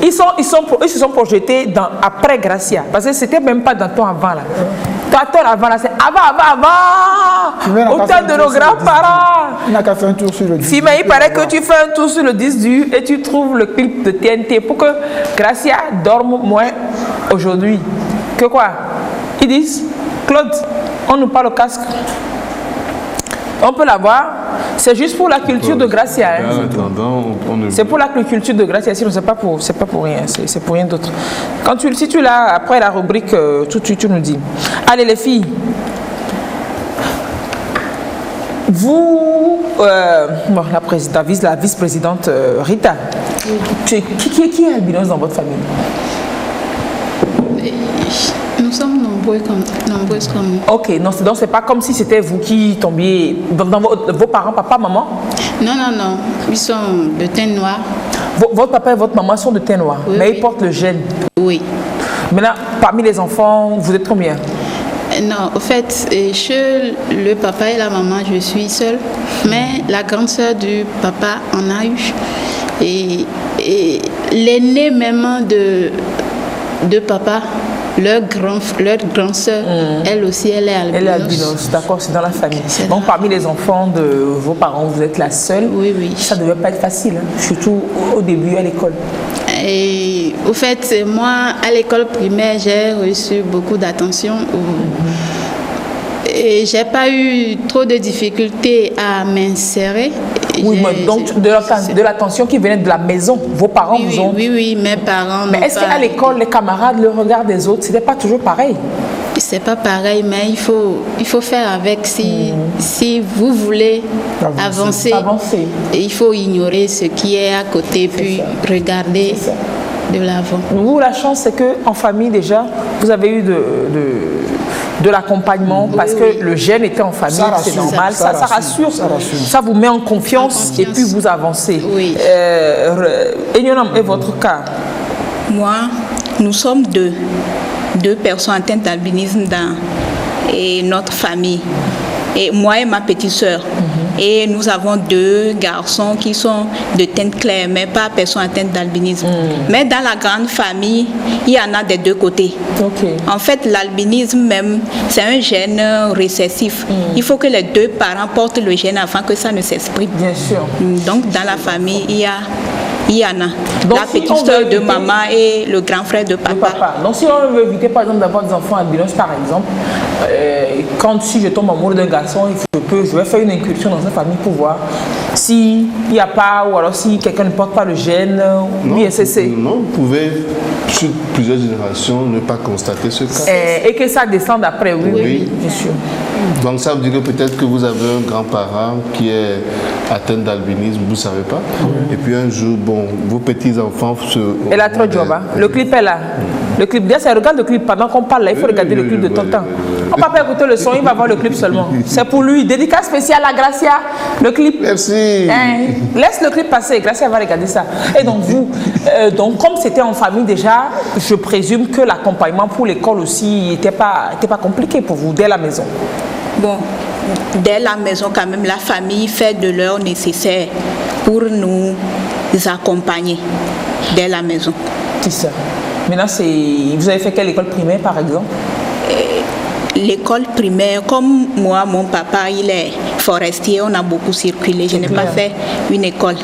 Ils se sont projetés après Gracia. Parce que c'était même pas dans ton avant là. Ton avant là, c'est avant. Au temps de nos grands-parents. Il n'a qu'à faire un tour sur le disque. Si, mais il paraît que tu fais un tour sur le disque dur et tu trouves le clip de TNT pour que Gracia dorme moins aujourd'hui. Que quoi? Ils disent, Claude, on nous parle au casque. On peut l'avoir. C'est juste pour la culture de Gracia. Hein. C'est pour la culture de Gracia. Sinon, c'est pas pour rien. C'est pour rien d'autre. Si tu l'as, après la rubrique, tu nous dis. Allez, les filles. Vous, la vice-présidente Rita, qui est albinos dans votre famille? Nous sommes nombreuses comme... Ok, non, donc c'est pas comme si c'était vous qui tombiez dans vos parents, papa, maman? Non. Ils sont de teint noir. Votre papa et votre maman sont de teint noir, oui, mais ils portent le gène? Oui. Maintenant, parmi les enfants, vous êtes combien? Non, au fait, chez le papa et la maman, je suis seule. Mais la grande sœur du papa en a eu. Et l'aînée même de papa, leur grande sœur, elle aussi, elle est albinos. Elle est albinos, d'accord, c'est dans la famille. Donc parmi les enfants de vos parents, vous êtes la seule. Oui. Ça ne devait pas être facile, hein, surtout au début à l'école. Et au fait, moi, à l'école primaire, j'ai reçu beaucoup d'attention. Et j'ai pas eu trop de difficultés à m'insérer. Oui, mais donc de l'attention qui venait de la maison, vos parents vous ont... Oui, mes parents. Mais est-ce qu'à l'école, les camarades, le regard des autres, c'était pas toujours pareil? C'est pas pareil, mais il faut faire avec. Si vous voulez avancer, il faut ignorer ce qui est à côté, puis regarder de l'avant. Vous, la chance, c'est qu'en famille, déjà, vous avez eu de l'accompagnement parce que le gène était en famille, c'est normal, ça rassure, ça vous met en confiance et puis vous avancez. Oui. Enionam, et votre cas? Moi, nous sommes deux personnes atteintes d'albinisme dans notre famille. Et moi et ma petite sœur. Et nous avons 2 garçons qui sont de teinte claire, mais pas personnes atteintes d'albinisme. Mais dans la grande famille, il y en a des deux côtés. Okay. En fait, l'albinisme même, c'est un gène récessif. Il faut que les 2 parents portent le gène avant que ça ne s'exprime. Bien sûr. Donc, dans la famille, il y en a. Donc, la petite sœur de maman et le grand frère de papa. Donc, si on veut éviter, par exemple, d'avoir des enfants albinos, par exemple, si je tombe amoureux d'un garçon, je vais faire une incursion dans sa famille pour voir s'il n'y a pas, ou alors si quelqu'un ne porte pas le gène. Non, vous pouvez, sur plusieurs générations, ne pas constater ce cas. Et que ça descende après, oui, bien sûr. Donc ça veut dire que peut-être que vous avez un grand-parent qui est atteint d'albinisme, vous ne savez pas. Et puis un jour, vos petits-enfants se... Et la trop job, le clip est là. Le clip, bien, ça regarde le clip pendant qu'on parle là, il faut regarder le clip de ton temps. On ne va pas écouter le son, il va voir le clip seulement. C'est pour lui. Dédicace spéciale à Gracia, le clip. Merci. Laisse le clip passer, Gracia va regarder ça. Et donc vous, comme c'était en famille déjà, je présume que l'accompagnement pour l'école aussi n'était pas compliqué pour vous, dès la maison. Bon, dès la maison quand même, la famille fait de leur nécessaire pour nous accompagner dès la maison. C'est ça. Maintenant, vous avez fait quelle école primaire par exemple? l'école primaire, comme moi, mon papa, il est forestier, on a beaucoup circulé. Je n'ai pas fait une école.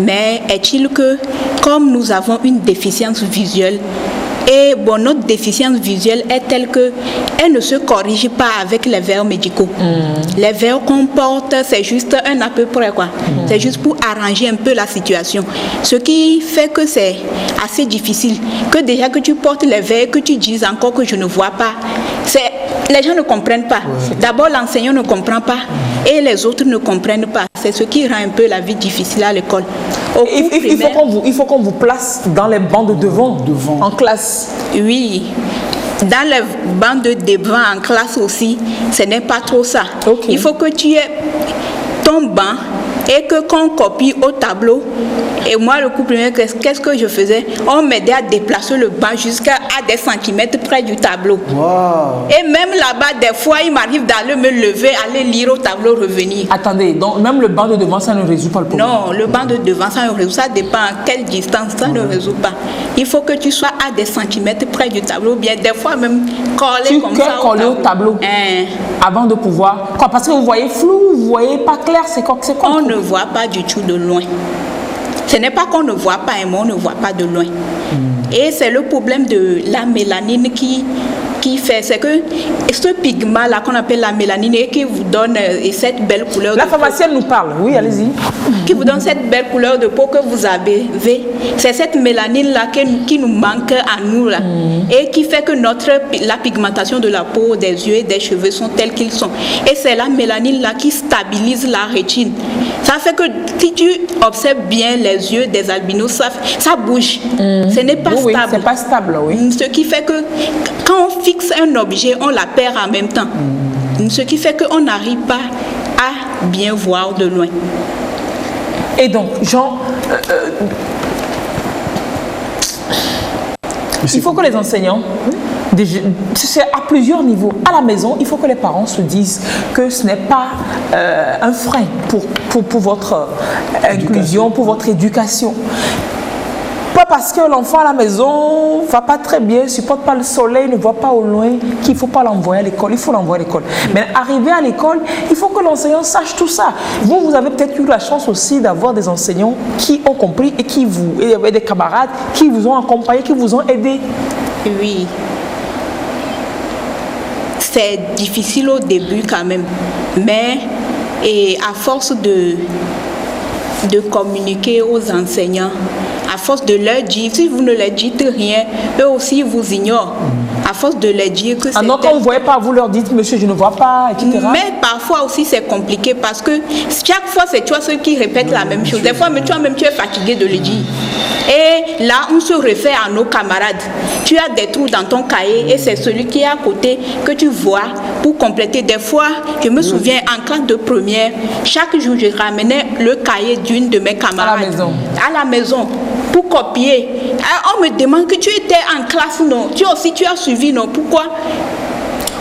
Mais est-il que, comme nous avons une déficience visuelle, et bon, notre déficience visuelle est telle qu'elle ne se corrige pas avec les verres médicaux. Les verres qu'on porte, c'est juste un à peu près, quoi. C'est juste pour arranger un peu la situation. Ce qui fait que c'est assez difficile. Que déjà que tu portes les verres, que tu dises encore que je ne vois pas, les gens ne comprennent pas. D'abord, l'enseignant ne comprend pas et les autres ne comprennent pas. C'est ce qui rend un peu la vie difficile à l'école. Il faut qu'on vous place dans les bancs de devant. En classe. Oui. Dans les bancs de devant en classe aussi, ce n'est pas trop ça. Il faut que tu aies ton banc et qu'on copie au tableau. Et moi, le coup primaire, qu'est-ce que je faisais? On m'aidait à déplacer le banc jusqu'à des centimètres près du tableau. Wow. Et même là-bas, des fois, il m'arrive d'aller me lever, aller lire au tableau, revenir. Attendez, donc même le banc de devant, ça ne résout pas le problème? Non, le banc de devant, ça ne résout. Ça dépend à quelle distance, ça ne résout pas. Il faut que tu sois à des centimètres près du tableau, bien des fois même collé comme ça au tableau. Avant de pouvoir... Quoi, parce que vous voyez flou, vous voyez pas clair, c'est quoi? On ne voit pas du tout de loin. Ce n'est pas qu'on ne voit pas, mais on ne voit pas de loin. Et c'est le problème de la mélanine qui fait, c'est que ce pigment-là qu'on appelle la mélanine et qui vous donne cette belle couleur La pharmacienne nous parle, oui, allez-y. Qui vous donne cette belle couleur de peau que vous avez, c'est cette mélanine-là qui nous manque à nous, là, et qui fait que la pigmentation de la peau, des yeux et des cheveux sont tels qu'ils sont. Et c'est la mélanine-là qui stabilise la rétine. Ça fait que si tu observes bien les yeux des albinos, ça bouge. Ce n'est pas stable. Oui, c'est pas stable, oui. Ce qui fait que quand on fixe un objet, on la perd en même temps. Ce qui fait qu'on n'arrive pas à bien voir de loin. Et donc, Jean, il faut que les enseignants, c'est à plusieurs niveaux. À la maison, il faut que les parents se disent que ce n'est pas un frein pour votre inclusion, pour votre éducation. Pas parce que l'enfant à la maison ne va pas très bien, ne supporte pas le soleil, ne voit pas au loin, qu'il ne faut pas l'envoyer à l'école. Il faut l'envoyer à l'école. Mais arrivé à l'école, il faut que l'enseignant sache tout ça. Vous avez peut-être eu la chance aussi d'avoir des enseignants qui ont compris et il y avait des camarades qui vous ont accompagné, qui vous ont aidé. Oui. C'est difficile au début quand même. Mais à force de communiquer aux enseignants, à force de leur dire, si vous ne leur dites rien, eux aussi vous ignorent. À force de leur dire que c'est... Alors quand vous ne voyez pas, vous leur dites, monsieur, je ne vois pas, etc. Mais parfois aussi c'est compliqué parce que chaque fois c'est toi ceux qui répètent la même chose. Des fois, mais toi-même tu es fatigué de le dire. Et là, on se réfère à nos camarades. Tu as des trous dans ton cahier et c'est celui qui est à côté que tu vois pour compléter. Des fois, je me souviens en classe de première, chaque jour je ramenais le cahier d'une de mes camarades. À la maison. Pour copier. On me demande que tu étais en classe, non? Tu as suivi, non? Pourquoi?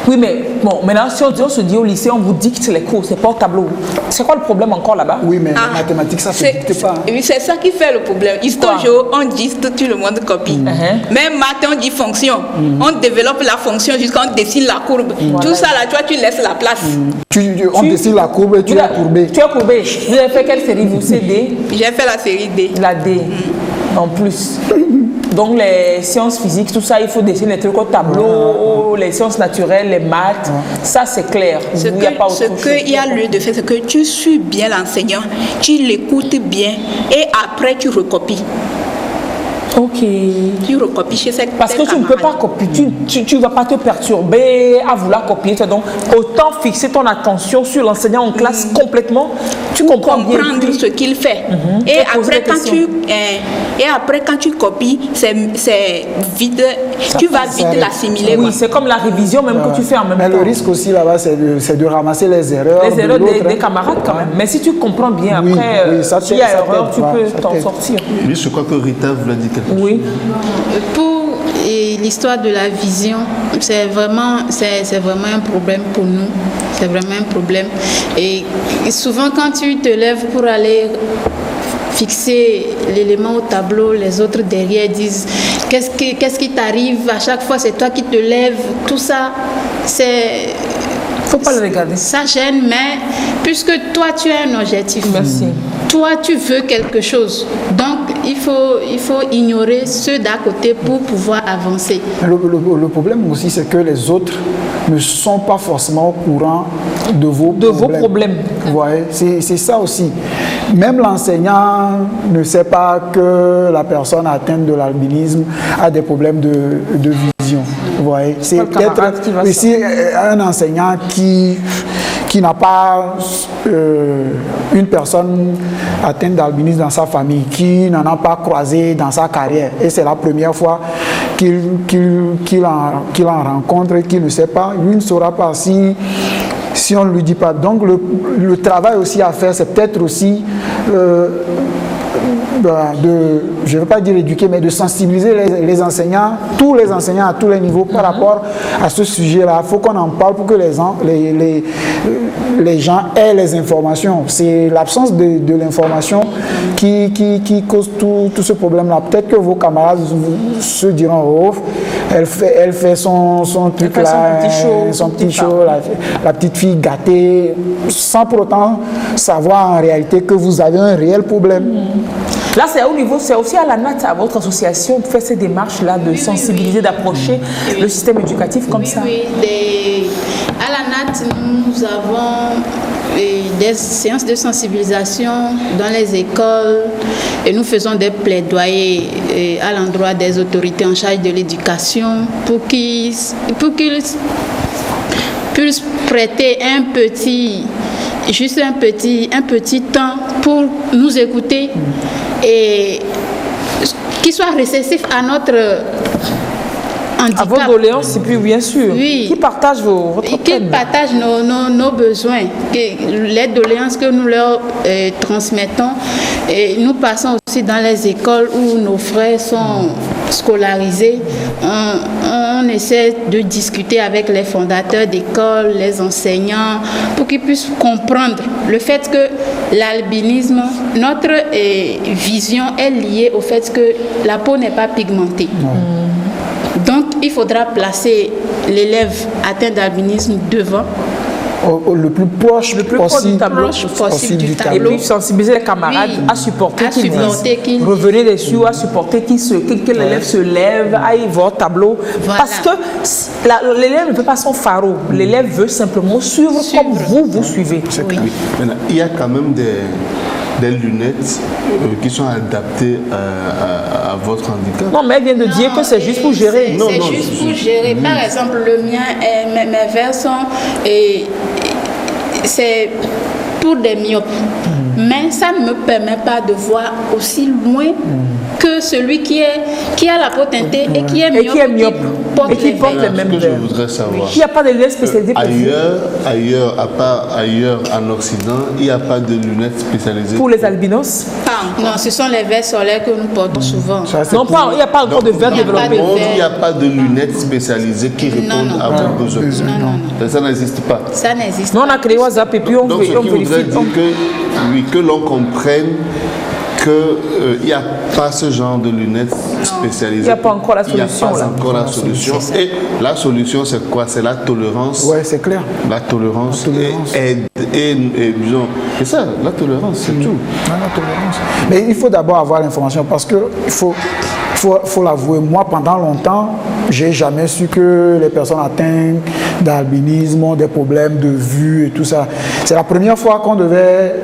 Oui, mais bon, maintenant, si on se dit au lycée, on vous dicte les cours, c'est pas au tableau. C'est quoi le problème encore là-bas? Oui, mais en mathématiques, ça ne se dicte pas. Oui, c'est ça qui fait le problème. Histoire, on dicte, tout le monde copie. Même maths, on dit fonction. On développe la fonction jusqu'à on dessine la courbe. Tout ça, là, toi, tu laisses la place. On dessine la courbe et tu es courbé. Tu es courbé. Vous avez fait quelle série, vous? CD? J'ai fait la série D. La D. En plus. Donc les sciences physiques, tout ça, il faut dessiner les trucs au tableau, les sciences naturelles, les maths, ça c'est clair. Ce qu'il y a lieu de faire, c'est que tu suis bien l'enseignant, tu l'écoutes bien et après tu recopies. Ok. Tu recopies chez cette parce que tu ne peux pas copier, tu ne vas pas te perturber à vouloir copier. Donc, autant fixer ton attention sur l'enseignant en classe complètement. Tu comprends bien. Comprendre ce qu'il fait. Et après, quand tu copies, c'est vite. Tu vas vite l'assimiler. Oui, c'est comme la révision même que tu fais en même temps. Mais le risque aussi là-bas, c'est de ramasser les erreurs. Les erreurs des camarades quand même. Mais si tu comprends bien, après, s'il y a erreur, tu peux t'en sortir. Oui, je crois que Rita voulait dire quelque chose. Oui. Pour l'histoire de la vision, c'est vraiment un problème pour nous. C'est vraiment un problème. Et souvent, quand tu te lèves pour aller fixer l'élément au tableau, les autres derrière disent qu'est-ce qui t'arrive, à chaque fois c'est toi qui te lèves, tout ça, c'est... Faut pas le regarder. Ça gêne, mais puisque toi tu as un objectif. Merci. Toi tu veux quelque chose. Donc il faut ignorer ceux d'à côté pour pouvoir avancer. Le problème aussi, c'est que les autres ne sont pas forcément au courant de vos problèmes. Vous voyez, c'est ça aussi. Même l'enseignant ne sait pas que la personne atteinte de l'albinisme a des problèmes de vision. Vous voyez, c'est peut-être ici un enseignant qui n'a pas une personne atteinte d'albinisme dans sa famille, qui n'en a pas croisé dans sa carrière. Et c'est la première fois qu'il en rencontre et qu'il ne sait pas. Lui ne saura pas si on ne lui dit pas. Donc le travail aussi à faire, c'est peut-être aussi je ne veux pas dire éduquer, mais de sensibiliser les enseignants, tous les enseignants à tous les niveaux par rapport à ce sujet-là. Il faut qu'on en parle pour que les gens aient les informations. C'est l'absence de l'information qui cause tout ce problème-là. Peut-être que vos camarades se diront, oh, elle fait son truc là, son petit show, la petite fille gâtée, sans pour autant savoir en réalité que vous avez un réel problème. Là, c'est au niveau, c'est aussi à la NAT, à votre association, de faire ces démarches-là, de sensibiliser, d'approcher le système éducatif comme ça. Oui, à la NAT, nous avons des séances de sensibilisation dans les écoles et nous faisons des plaidoyers à l'endroit des autorités en charge de l'éducation pour qu'ils puissent prêter un petit temps pour nous écouter et qu'ils soient réceptifs à notre handicap. À vos doléances, et puis bien sûr, oui, qui partagent votre peine. Qui partagent nos besoins, les doléances que nous leur transmettons. Et nous passons aussi dans les écoles où nos frères sont scolarisés. On essaie de discuter avec les fondateurs d'écoles, les enseignants, pour qu'ils puissent comprendre le fait que l'albinisme, notre vision est liée au fait que la peau n'est pas pigmentée. Donc, il faudra placer l'élève atteint d'albinisme devant. Le plus proche du tableau. Et puis sensibiliser les camarades à supporter qu'ils revenez dessus, à supporter que l'élève se lève, aille voir le tableau. Voilà. Parce que l'élève ne veut pas son pharo. L'élève veut simplement suivre comme vous suivez. Oui. Maintenant, il y a quand même des lunettes qui sont adaptées à votre handicap. Non, mais elle vient de dire que c'est juste pour gérer. C'est juste pour gérer. Par exemple, le mien, mes verres sont... c'est pour des myopes. Mais ça ne me permet pas de voir aussi loin que celui qui a la peau teintée et qui est myope. Et qui porte les mêmes verres. Je voudrais savoir. Il n'y a pas de lunettes spécialisées pour ailleurs, en Occident, il n'y a pas de lunettes spécialisées pour les albinos. Non, ce sont les verres solaires que nous portons souvent. Non, il n'y a pas encore de verres développés. Il n'y a pas de lunettes spécialisées qui répondent à vos besoins. Ça n'existe pas. Ça n'existe pas. Nous, on a créé WhatsApp et puis on vérifie. Que l'on comprenne qu'il n'y a pas ce genre de lunettes spécialisées. Il n'y a pas encore la solution. Il n'y a pas encore la solution. Et la solution, c'est quoi? C'est la tolérance. Oui, c'est clair. La tolérance. Et disons, c'est ça, la tolérance, c'est tout. La tolérance. Mais il faut d'abord avoir l'information parce que il faut l'avouer, moi pendant longtemps, j'ai jamais su que les personnes atteintes d'albinisme ont des problèmes de vue et tout ça. C'est la première fois qu'on devait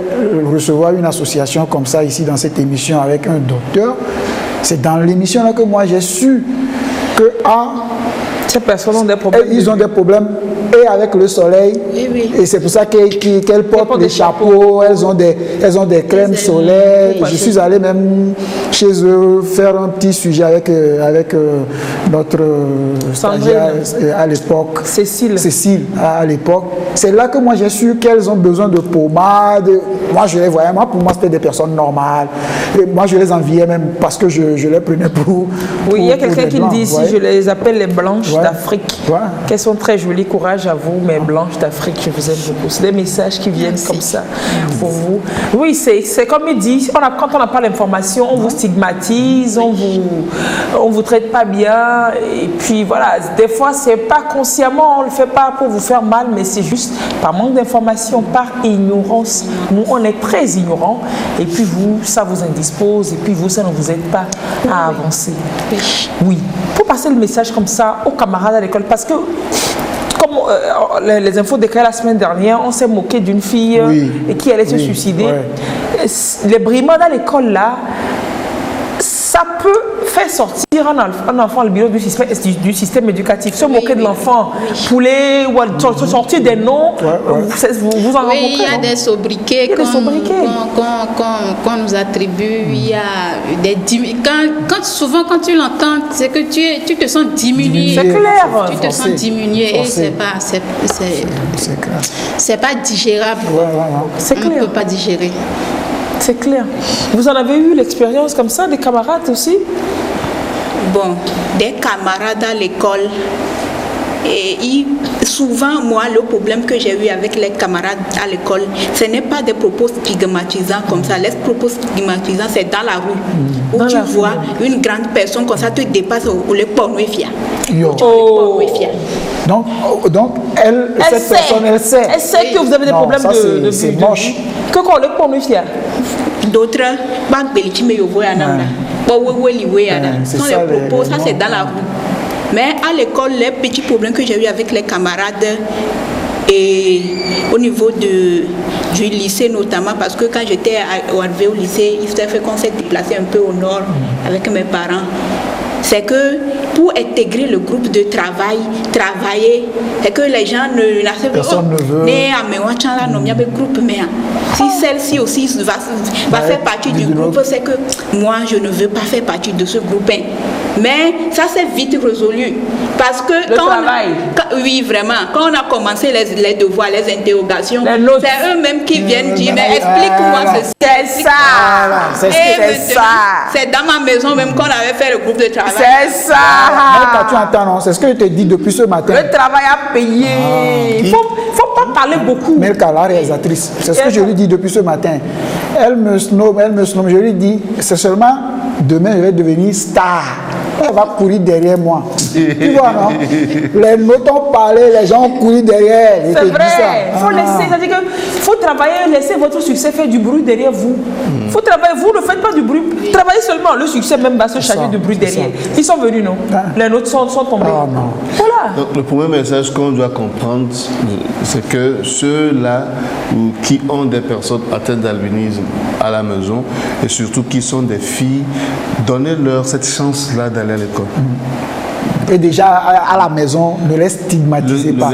recevoir une association comme ça ici dans cette émission avec un docteur. C'est dans l'émission là que moi j'ai su que ces personnes ont des problèmes. Ils ont des problèmes et avec le soleil. Oui. Et c'est pour ça qu'elles portent des chapeaux, elles ont des crèmes solaires. Je suis allé même chez eux faire un petit sujet avec notre stagiaire à l'époque. Cécile à l'époque. C'est là que moi j'ai su qu'elles ont besoin de pommade. Moi je les voyais, pour moi c'était des personnes normales. Et moi je les enviais même parce que je les prenais pour... Oui, il y a quelqu'un qui me dit ici, je les appelle les blanches d'Afrique. Qu'elles sont très jolies, courage à vous, mes blanches d'Afrique, je vous aime beaucoup. C'est des messages qui viennent comme ça pour vous. Oui, c'est comme il dit, quand on n'a pas l'information, on vous stigmatise, on vous traite pas bien. Et puis voilà, des fois, c'est pas consciemment, on le fait pas pour vous faire mal, mais c'est juste par manque d'information, par ignorance. Nous, on est très ignorants. Et puis vous, ça vous indispose. Et puis vous, ça ne vous aide pas à avancer. Oui. Pour passer le message comme ça aux camarades à l'école, parce que comme les infos déclarées la semaine dernière, on s'est moqué d'une fille qui allait se suicider. Les brimades à l'école là, ça peut faire sortir un enfant le bureau du système éducatif. Se moquer de l'enfant, poulet, ou sortir des noms, vous en rencontrez. Il y a des sobriquets qu'on nous attribue. Il y a des souvent quand tu l'entends, c'est que tu te sens diminué. C'est clair. Tu te sens diminué et c'est pas digérable. C'est clair. On ne peut pas digérer. C'est clair. Vous en avez eu l'expérience comme ça, des camarades aussi? Bon, des camarades à l'école. Et souvent, moi, le problème que j'ai eu avec les camarades à l'école, ce n'est pas des propos stigmatisants comme ça. Les propos stigmatisants, c'est dans la rue. Où tu vois une grande personne comme ça te dépasse au le porno-fia. Donc, cette personne, elle sait. Elle sait que vous avez des problèmes de c'est moche. Que qu'on le porno-fia. D'autres, sont les propos, ça c'est dans la rue. Mais à l'école, les petits problèmes que j'ai eu avec les camarades et au niveau du lycée notamment, parce que quand j'étais arrivée au lycée, il s'est fait qu'on s'est déplacé un peu au nord avec mes parents. C'est que pour intégrer le groupe de travailler, c'est que les gens personne ne veut. Si celle-ci aussi va faire partie du groupe, c'est que moi je ne veux pas faire partie de ce groupe. Mais ça s'est vite résolu. Parce que oui, vraiment, quand on a commencé les devoirs, les interrogations, c'est eux-mêmes qui viennent dire, mais explique-moi ceci. C'est ça. C'est dans ma maison même qu'on avait fait le groupe de travail. C'est ça. Tu entends, non? C'est ce que je te dis depuis ce matin. Le travail à payer. Il ne faut pas parler beaucoup. Melka, la réalisatrice, c'est ce que je lui dis depuis ce matin. Elle me snob. Je lui dis, c'est seulement demain, je vais devenir star. Elle va courir derrière moi. Tu vois, non? Les mots ont parlé, les gens ont couru derrière. C'est vrai. Il faut laisser, c'est-à-dire qu'il faut travailler, laisser votre succès faire du bruit derrière vous. Il faut travailler, vous ne faites pas du bruit. Travaillez seulement, le succès même va se charger du bruit derrière. Ils sont venus, non? Les nôtres sont tombés. Voilà. Donc, le premier message qu'on doit comprendre, c'est que ceux-là qui ont des personnes atteintes d'albinisme à la maison, et surtout qui sont des filles, donnez-leur cette chance-là d'aller à l'école. Et déjà à la maison, ne les stigmatisez pas.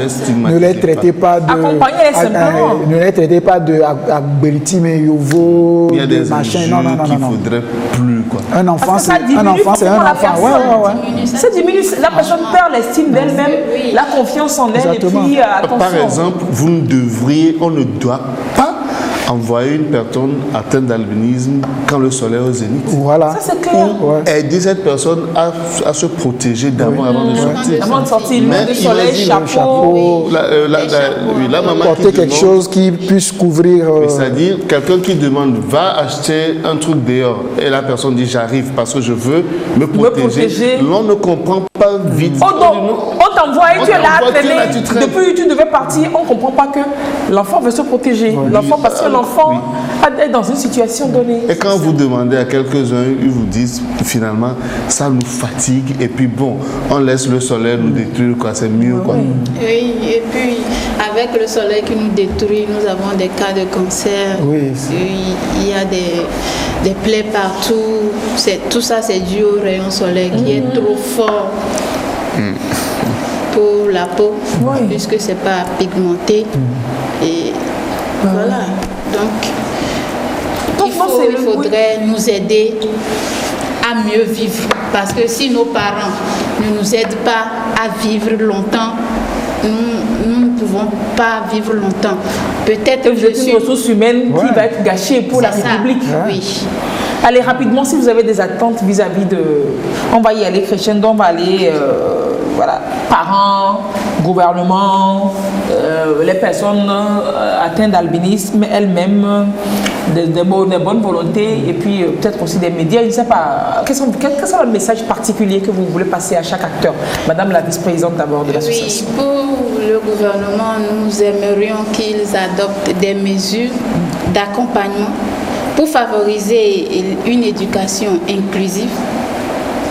Ne les traitez pas de. Accompagnez-les simplement. Ne les traitez pas de Agbeliti, mais Yovo. Il y a des machin. Non, qu'il faudrait plus, quoi. Un enfant, c'est un enfant. Ça diminue. La personne perd l'estime d'elle-même, la confiance en elle. Exactement. Et puis, attention. Par exemple, on ne doit pas envoyer une personne atteinte d'albinisme quand le soleil est au zénith. Voilà. Ça, c'est clair. Aider cette personne à se protéger d'abord avant de sortir. Avant de sortir, lunettes de soleil, chapeau. La maman porter quelque chose qui puisse couvrir. C'est-à-dire, quelqu'un qui demande, va acheter un truc dehors, et la personne dit, j'arrive parce que je veux me protéger. L'on ne comprend pas vite. On t'envoie et tu es là à traîner. Depuis que tu devais partir, on ne comprend pas que l'enfant veut se protéger. L'enfant, parce que l'enfant est dans une situation donnée. Et quand vous demandez à quelques-uns, ils vous disent finalement ça nous fatigue et puis bon, on laisse le soleil nous détruire, quoi, c'est mieux, quoi. Oui, et puis avec le soleil qui nous détruit, nous avons des cas de cancer. Oui. Il y a des plaies partout. Tout ça, c'est dû au rayon soleil qui est trop fort pour la peau, puisque c'est pas pigmenté. Et voilà. Donc, il faudrait nous aider à mieux vivre. Parce que si nos parents ne nous aident pas à vivre longtemps, nous ne pouvons pas vivre longtemps. Peut-être que je suis une ressource humaine qui va être gâchée pour la République. Oui. Allez, rapidement, si vous avez des attentes vis-à-vis de... On va y aller crescendo, on va aller voilà, parents, gouvernement, les personnes atteintes d'albinisme elles-mêmes, des bonnes volontés, et puis peut-être aussi des médias, je ne sais pas. Quel sont le message particulier que vous voulez passer à chaque acteur? Madame la vice-présidente d'abord de l'association. Oui, pour le gouvernement, nous aimerions qu'ils adoptent des mesures d'accompagnement pour favoriser une éducation inclusive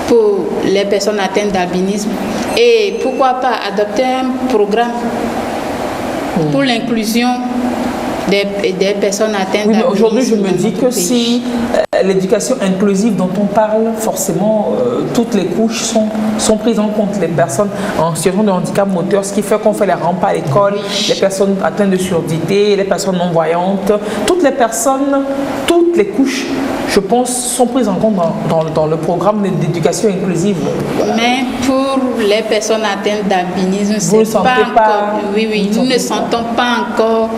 pour les personnes atteintes d'albinisme, et pourquoi pas adopter un programme pour l'inclusion des personnes atteintes d'albinisme. Aujourd'hui, je me dis que si l'éducation inclusive dont on parle, forcément, toutes les couches sont prises en compte. Les personnes en situation de handicap moteur, ce qui fait qu'on fait les rampas à l'école, les personnes atteintes de surdité, les personnes non-voyantes, toutes les personnes, toutes les couches, je pense, sont prises en compte dans le programme d'éducation inclusive. Mais pour les personnes atteintes d'albinisme, c'est pas encore. Oui, nous ne sentons pas encore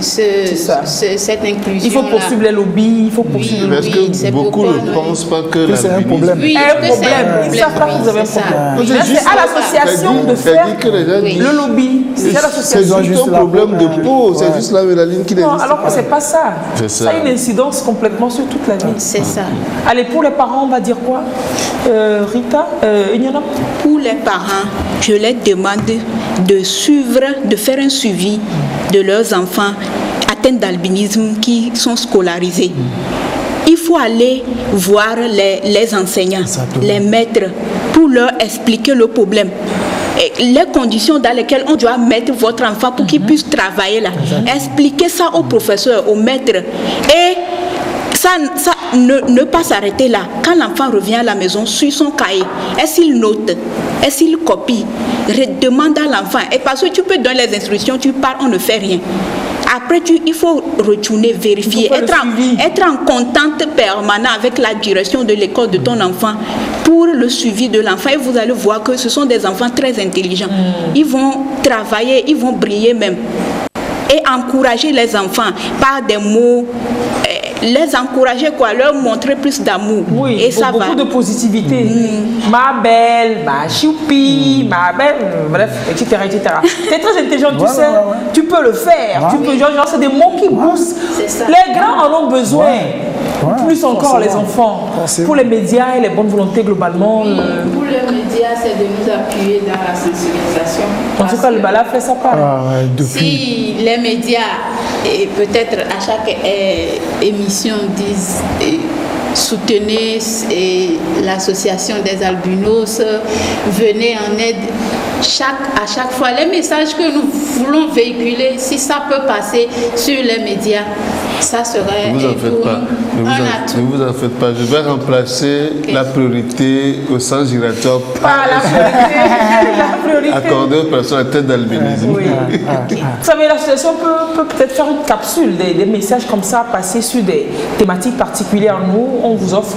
cette inclusion. Il faut poursuivre les lobbies, il faut poursuivre les lobbies. Parce que beaucoup ne pensent pas que c'est un problème. Oui, un problème. Ils ne savent pas que vous avez un problème. C'est à l'association de faire le lobby. C'est juste un problème de peau. C'est juste la mélanine qui n'existe pas. Alors que ce n'est pas ça. Ça a une incidence complètement sur toute la vie. C'est ça. Allez, pour les parents, on va dire quoi? Rita, Ignana? Pour les parents, je leur demande de faire un suivi de leurs enfants atteints d'albinisme qui sont scolarisés. Il faut aller voir les enseignants, les maîtres, pour leur expliquer le problème. Et les conditions dans lesquelles on doit mettre votre enfant pour qu'il puisse travailler là. Expliquer ça aux professeurs, aux maîtres. Et ça ne pas s'arrêter là. Quand l'enfant revient à la maison, sur son cahier, est-ce qu'il note? Est-ce qu'il copie? Demande à l'enfant. Et parce que tu peux donner les instructions, tu pars, on ne fait rien. Après, il faut retourner, vérifier, être en contact permanent avec la direction de l'école de ton enfant pour le suivi de l'enfant. Et vous allez voir que ce sont des enfants très intelligents. Ils vont travailler, ils vont briller même. Et encourager les enfants par des mots, les encourager quoi, leur montrer plus d'amour. Oui, et ça beaucoup de positivité. Ma belle, ma choupi, ma belle, bref, etc. Tu es très intelligent, tu sais, tu peux le faire. Tu peux, genre, c'est des mots qui poussent. Les grands en ont besoin. Plus encore les enfants. Pour les médias et les bonnes volontés globalement. Pour les médias, c'est de nous appuyer dans la sensibilisation. En tout cas, le Bala fait sa part. Si les médias, et peut-être à chaque émission, disent soutenez l'association des albinos, venez en aide à chaque fois. Les messages que nous voulons véhiculer, si ça peut passer sur les médias, ça serait un atout. Ne vous en faites pas. Je vais remplacer la priorité au sens giratoire par la priorité accordée aux personnes atteintes d'albinisme. Oui. Vous savez, l'association peut peut-être faire une capsule, des messages comme ça, passer sur des thématiques particulières. Nous, on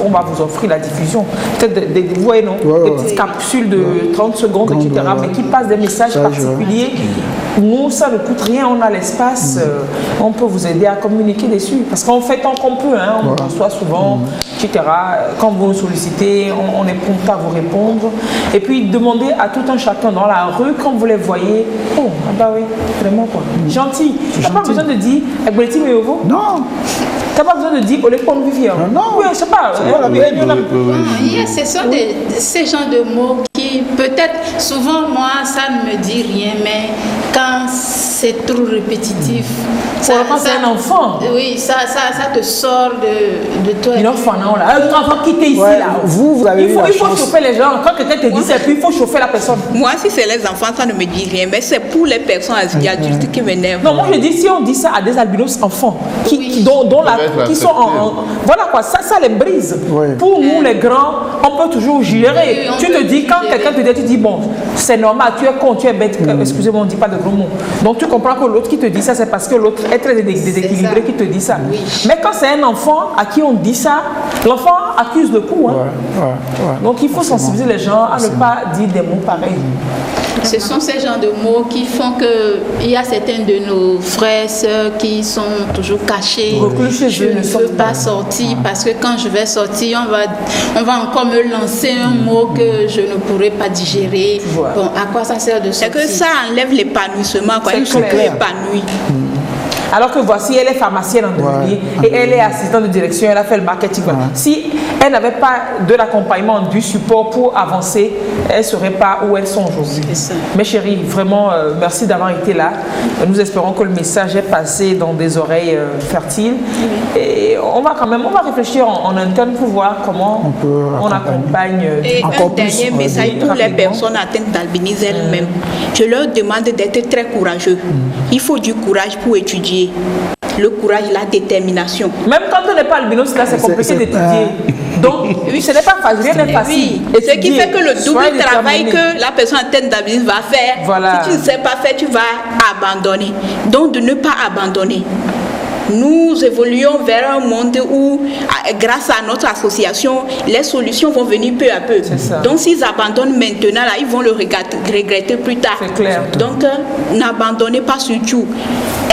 va vous offrir la diffusion. Peut-être des petites capsules de 30 secondes, etc., mais qui passent des messages particuliers. Nous, ça ne coûte rien, on a l'espace, on peut vous aider à communiquer dessus. Parce qu'on fait tant qu'on peut, hein, on reçoit souvent, etc. Quand vous nous sollicitez, on est prompt à vous répondre. Et puis, demandez à tout un chacun dans la rue, quand vous les voyez, oh, ah bah oui, vraiment quoi. Gentil. Tu n'as pas besoin de dire, Agboleti Meovo? Non. Tu n'as pas besoin de dire, Olekon Vivien? Non. Oui, je sais pas. Ce sont ces genres de mots qui, peut-être, souvent, moi, ça ne me dit rien, mais quand c'est trop répétitif. C'est un enfant. Oui, ça te sort de toi. Un enfant, non, là. Un enfant qui était ici, là. Vous avez il faut chauffer les gens. Quand quelqu'un te dit ça, puis il faut chauffer la personne. Moi, si c'est les enfants, ça ne me dit rien, mais c'est pour les personnes adultes qui m'énervent. Non, moi je dis, si on dit ça à des albinos enfants, qui sont en. Voilà quoi, ça les brise. Oui. Pour nous, les grands, on peut toujours gérer. Tu te dis, quand quelqu'un te dit, tu dis, bon, c'est normal, tu es con, tu es bête. Excusez-moi, on ne dit pas de gros mots. Donc tu comprends que l'autre qui te dit ça, c'est parce que l'autre est très déséquilibré qui te dit ça. Oui. Mais quand c'est un enfant à qui on dit ça, l'enfant accuse le coup. Hein. Donc il faut sensibiliser les gens à ne pas dire des mots pareils. Ce sont ces genres de mots qui font qu'il y a certains de nos frères, sœurs qui sont toujours cachés. Je ne peux pas sortir parce que quand je vais sortir, on va encore me lancer un mot que je ne pourrais pas digérer. Bon, à quoi ça sert de sortir? C'est que ça enlève l'épanouissement, quoi. Ils sont plus épanouis. Alors que voici, elle est pharmacienne en immobilier et elle est assistante de direction, elle a fait le marketing. Si elle n'avait pas de l'accompagnement, du support pour avancer, elle ne serait pas où elles sont aujourd'hui. Mes chéris, vraiment, merci d'avoir été là. Nous espérons que le message est passé dans des oreilles fertiles. Et on va réfléchir en interne pour voir comment on accompagne. Et un dernier message pour les personnes atteintes d'albinisme elles-mêmes. Je leur demande d'être très courageux. Il faut du courage pour étudier. Le courage, la détermination. Même quand on n'est pas albinos, là, c'est compliqué d'étudier. Donc, ce n'est pas facile, rien n'est facile. Oui. Ce qui fait que le double travail que la personne atteinte d'albinisme va faire, si tu ne sais pas faire, tu vas abandonner. Donc, de ne pas abandonner. Nous évoluons vers un monde où, grâce à notre association, les solutions vont venir peu à peu. Donc, s'ils abandonnent maintenant, là, ils vont le regretter plus tard. C'est clair. Donc, n'abandonnez pas surtout.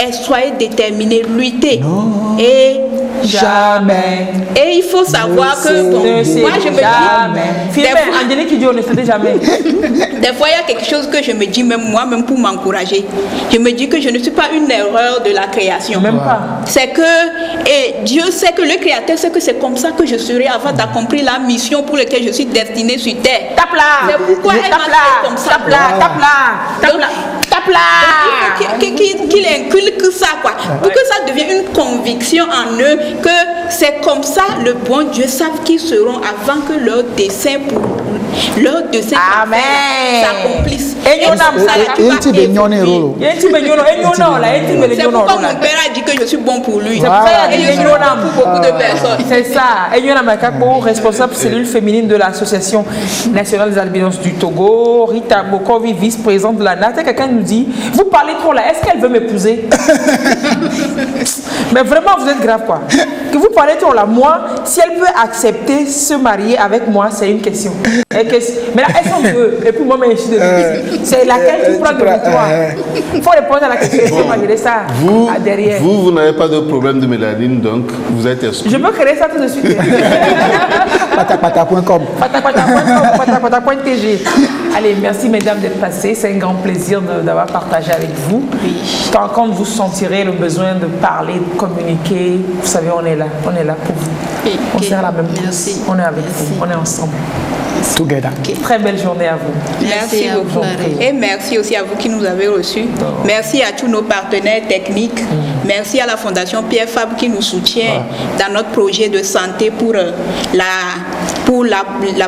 Et soyez déterminés, luttez. Et jamais. Et il faut savoir que, bon, moi, je me dis... Angélique qui dit on ne sait jamais. Des fois, il y a quelque chose que je me dis, même moi-même, pour m'encourager. Je me dis que je ne suis pas une erreur de la création. Même pas. C'est que, et Dieu sait que le Créateur sait que c'est comme ça que je serai avant d'accomplir la mission pour laquelle je suis destinée sur terre. Tape là. C'est pourquoi elle m'a fait comme ça. Tape là. Qu'il inculque ça, quoi. Pour que ça devienne une conviction en eux que c'est comme ça le bon Dieu savent qu'ils seront avant que leur dessein s'accomplisse. C'est pourquoi mon père a dit que je suis bon pour lui. Et je suis bon pour beaucoup de personnes. C'est ça. Enyona Makako, responsable cellule féminine de l'Association nationale des albinos du Togo. Rita Bokovi, vice-présidente de la NAT. Quelqu'un nous dit, vous parlez trop là, est-ce qu'elle veut m'épouser? Mais vraiment, vous êtes grave, quoi. Que vous parlez trop là, moi, si elle peut accepter se marier avec moi, c'est une question. Mais là, elle s'en veut. Et puis moi, je suis de c'est laquelle tu prends de toi. Il faut répondre à la question. Ça derrière. Vous n'avez pas de problème de mélanine, donc vous êtes exclu. Je peux créer ça tout de suite. patapata.com patapata.tg. Allez, merci mesdames d'être passées. C'est un grand plaisir d'avoir partagé avec vous. Quand vous sentirez le besoin de parler, de communiquer, vous savez, on est là pour vous. On sert la même chose. On est avec vous, on est ensemble. Together. Très belle journée à vous. Merci beaucoup. Et merci aussi à vous qui nous avez reçus. Merci à tous nos partenaires techniques. Merci à la Fondation Pierre Fabre qui nous soutient dans notre projet de santé pour la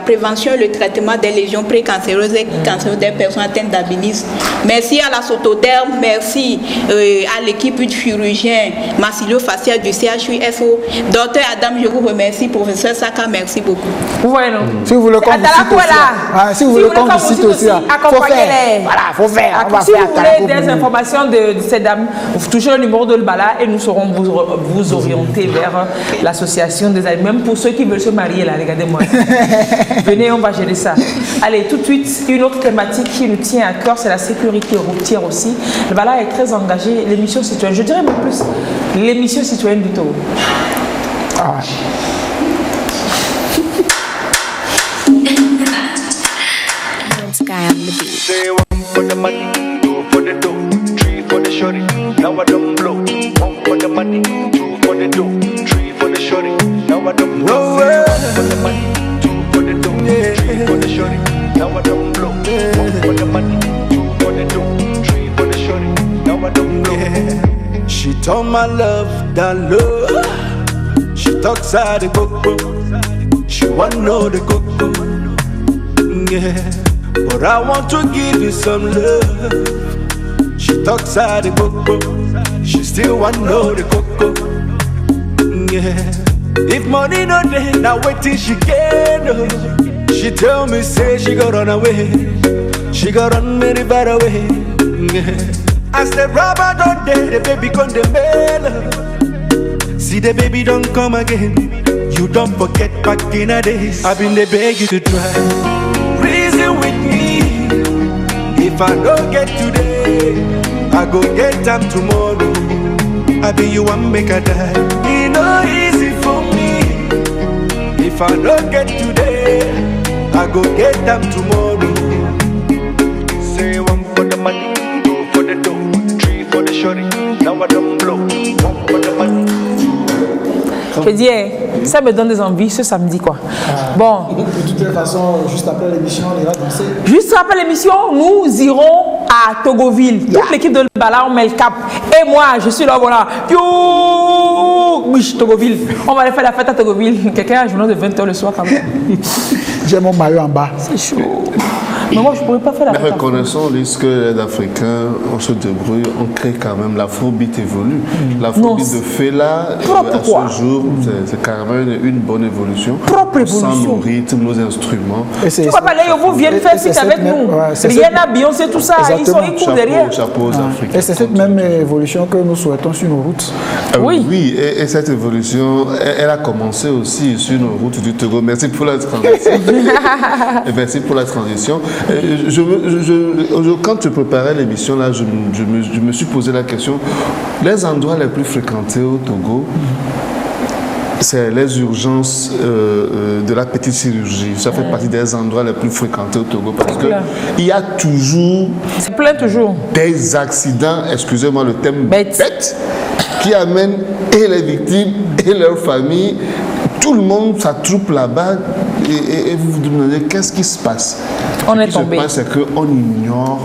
prévention et le traitement des lésions précancéreuses et cancéreuses des personnes atteintes d'albinisme. Merci à la Sotoderm, merci à l'équipe de chirurgiens maxillo-facial du CHUFO. Docteur Adam, je vous remercie. Professeur Saka, merci beaucoup. Ouais, non. Si vous voulez qu'on vous cite aussi, accompagnez-les. Voilà, faut faire. Si vous voulez des informations de ces dames, vous touchez le numéro de Lbala et nous saurons vous orienter vers l'association des amis. Même pour ceux qui veulent se marier là, regardez-moi. Venez, on va gérer ça. Allez, tout de suite, une autre thématique qui nous tient à cœur, c'est la sécurité routière aussi. Lbala est très engagé, l'émission citoyenne. Je dirais même plus, l'émission citoyenne du Togo. Say one for the money, two for the dough, three for the shorty. Now I don't blow. One for the money, two for the dough, three for the shorty. Now I don't blow. One for the money, two for the dough, three for the shorty. Now I don't blow. One for the money, two for the dough, three for the shorty. Now I don't blow. She told my love down low. She talks out the coco. She want know the coco. Yeah. But I want to give you some love. She talks out the coco. She still want to know the coco. Yeah. If money no day, now wait till she get no. She tell me say she got run away. She got run very far away. Yeah. As the rubber don't day, the baby come the mail. See the baby don't come again. You don't forget back in the days. I've been the beg you to try. Reason with me. If If I don't get today, I go get them tomorrow. I be you one make a die. It no easy for me. If I don't get today, I go get them tomorrow. Say one for the money, two for the dough, three for the shorty. Now I don't blow. One for the money. Je dis, ça me donne des envies ce samedi quoi. Bon. De toute façon, juste après l'émission, on ira danser. Juste après l'émission, nous irons à Togoville. Toute l'équipe de Bala, on met le cap. Et moi, je suis là, voilà. Oui, Togoville. On va aller faire la fête à Togoville. Quelqu'un a un journal de 20h le soir quand même. J'ai mon maillot en bas. C'est chaud. Mais moi, je ne pourrais pas faire la fête. Mais reconnaissons que les Africains, on se débrouille, on crée quand même. L'afrobeat évolue. L'afrobeat de Fela, à ce jour, c'est carrément une bonne évolution. Propre évolution. Sans nos rythmes, nos instruments. Tu vois pas, les Yovo viennent faire fit avec nous. Rihanna, Beyoncé, tout ça, ils courent derrière. Chapeau aux Africains. Et c'est cette même évolution que nous souhaitons sur nos routes. Oui. Et cette évolution, elle a commencé aussi sur nos routes du Togo. Merci pour la transition. Et merci pour la transition. Quand je préparais l'émission, là, je me suis posé la question. Les endroits les plus fréquentés au Togo, c'est les urgences de la petite chirurgie. Ça fait partie des endroits les plus fréquentés au Togo parce qu'il y a toujours des accidents, excusez-moi le thème, bêtes, qui amènent et les victimes et leurs familles. Tout le monde s'attroupe là-bas et vous vous demandez qu'est-ce qui se passe. On est tombé. Ce qui se passe, c'est qu'on ignore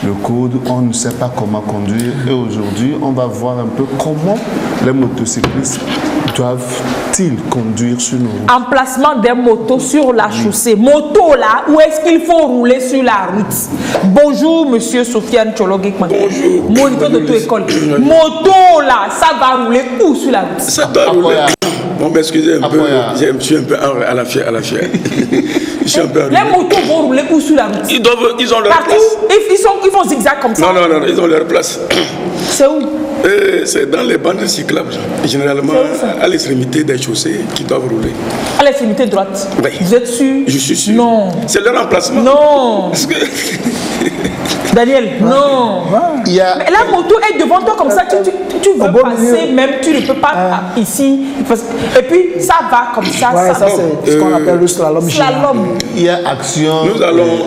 le code, on ne sait pas comment conduire. Et aujourd'hui, on va voir un peu comment les motocyclistes doivent-ils conduire sur nos routes. Emplacement des motos sur la chaussée. Moto là, où est-ce qu'il faut rouler sur la route? Bonjour, monsieur Sofiane Tchologekman. Bonjour. Moniteur d'auto-école. Moto là, ça va rouler où sur la route? Ça doit rouler. Bon, ben excusez un peu, je suis un peu à la fière. Je suis un peu les motos vont rouler où sur la route? Ils ont leur partout, place. Ils font zigzag comme ça? Non, ils ont leur place. C'est où? C'est dans les bandes cyclables, généralement à l'extrémité des chaussées qui doivent rouler. À l'extrémité droite? Oui. Vous êtes sûr? Je suis sûr. Non. C'est leur emplacement. Non. Daniel, non. Mais la moto est devant toi comme ça, tu veux passer, même tu ne peux pas ici. Et puis ça va comme ça. Ouais, ça c'est ce qu'on appelle le slalom. Il y a Action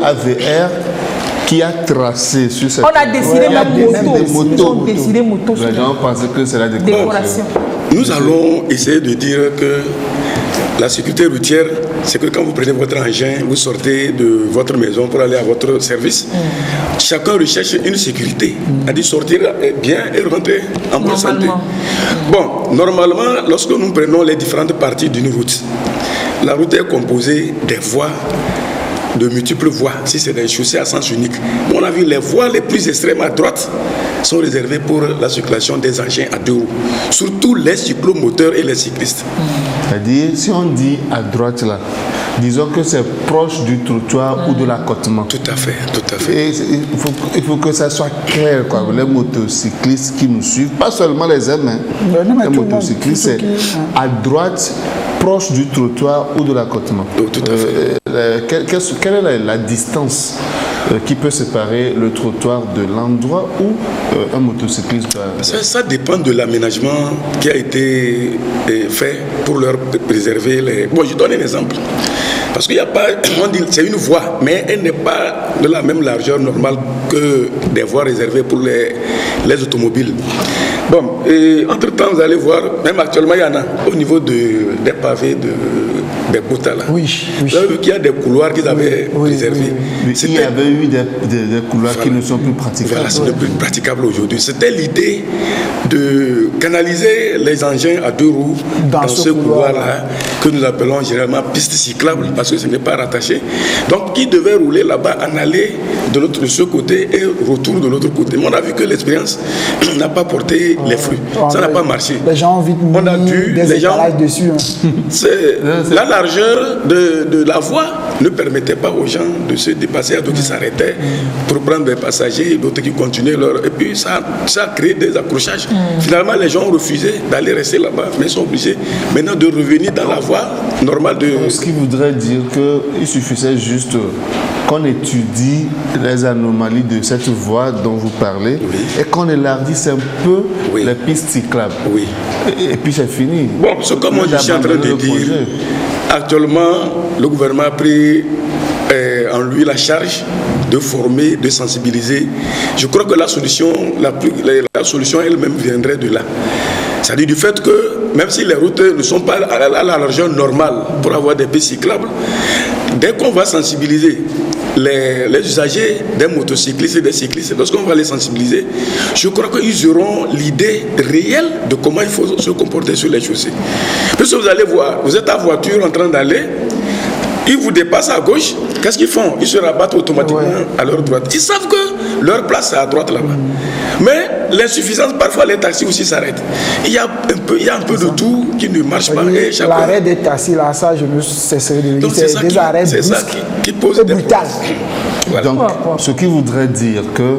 AVR qui a tracé sur cette... On a décidé des motos. On a décidé moto. Les gens pensaient que c'est la décoration. Nous allons essayer de dire que la sécurité routière, c'est que quand vous prenez votre engin, vous sortez de votre maison pour aller à votre service, chacun recherche une sécurité, c'est-à-dire sortir bien et rentrer en bonne santé. Bon, normalement, lorsque nous prenons les différentes parties d'une route, la route est composée des voies, de multiples voies, si c'est des chaussées à sens unique. On a vu les voies les plus extrêmes à droite sont réservées pour la circulation des engins à deux roues, surtout les cyclomoteurs et les cyclistes. C'est-à-dire, si on dit à droite là, disons que c'est proche du trottoir ou de l'accotement. Tout à fait, tout à fait. Et il faut que ça soit clair, quoi. Les motocyclistes qui nous suivent, pas seulement les hommes, les motocyclistes, c'est à droite, proche du trottoir ou de l'accotement. Tout à fait. Quelle est la distance qui peut séparer le trottoir de l'endroit où un motocycliste doit... Ça dépend de l'aménagement qui a été fait pour leur préserver les... Bon, je donne un exemple. Parce qu'il n'y a pas... On dit c'est une voie, mais elle n'est pas de la même largeur normale que des voies réservées pour les automobiles. Bon, entre-temps, vous allez voir, même actuellement, il y en a au niveau des pavés des Bota là. Oui. Vous avez vu qu'il y a des couloirs qu'ils avaient préservés. Il y avait eu des couloirs qui ne sont plus praticables. Voilà, c'est plus praticable aujourd'hui. C'était l'idée de canaliser les engins à deux roues dans ce couloir-là, que nous appelons généralement piste cyclable, parce que ce n'est pas rattaché. Donc, qui devait rouler là-bas, en aller de ce côté et retour de l'autre côté. Mais on a vu que l'expérience n'a pas porté les fruits. Ça n'a pas marché. Les gens ont vite mis des étalages dessus. La largeur de la voie ne permettait pas aux gens de se dépasser, d'autres qui s'arrêtaient pour prendre des passagers, d'autres qui continuaient leur... Et puis ça a créé des accrochages. Finalement, les gens ont refusé d'aller rester là-bas, mais ils sont obligés maintenant de revenir dans la voie normale de... Ce qui voudrait dire qu'il suffisait juste qu'on étudie les anomalies de cette voie dont vous parlez et qu'on élargisse un peu les pistes cyclables. Oui. Et puis c'est fini. Bon, c'est comme je suis en train de dire. Actuellement, le gouvernement a pris en lui la charge de former, de sensibiliser. Je crois que la solution elle-même viendrait de là. C'est-à-dire du fait que même si les routes ne sont pas à la largeur normale pour avoir des pistes cyclables, dès qu'on va sensibiliser les usagers des motocyclistes et des cyclistes, lorsqu'on va les sensibiliser, je crois qu'ils auront l'idée réelle de comment il faut se comporter sur les chaussées. Puisque vous allez voir, vous êtes en voiture en train d'aller, ils vous dépassent à gauche, qu'est-ce qu'ils font? Ils se rabattent automatiquement à leur droite. Ils savent que leur place est à droite là-bas. Mais l'insuffisance, parfois les taxis aussi s'arrêtent. Il y a un peu de tout qui ne marche pas. L'arrêt des taxis, là, ça, je me cesserai de dire. C'est des arrêts brusques qui posent des brutales. Voilà. Donc, ce qui voudrait dire que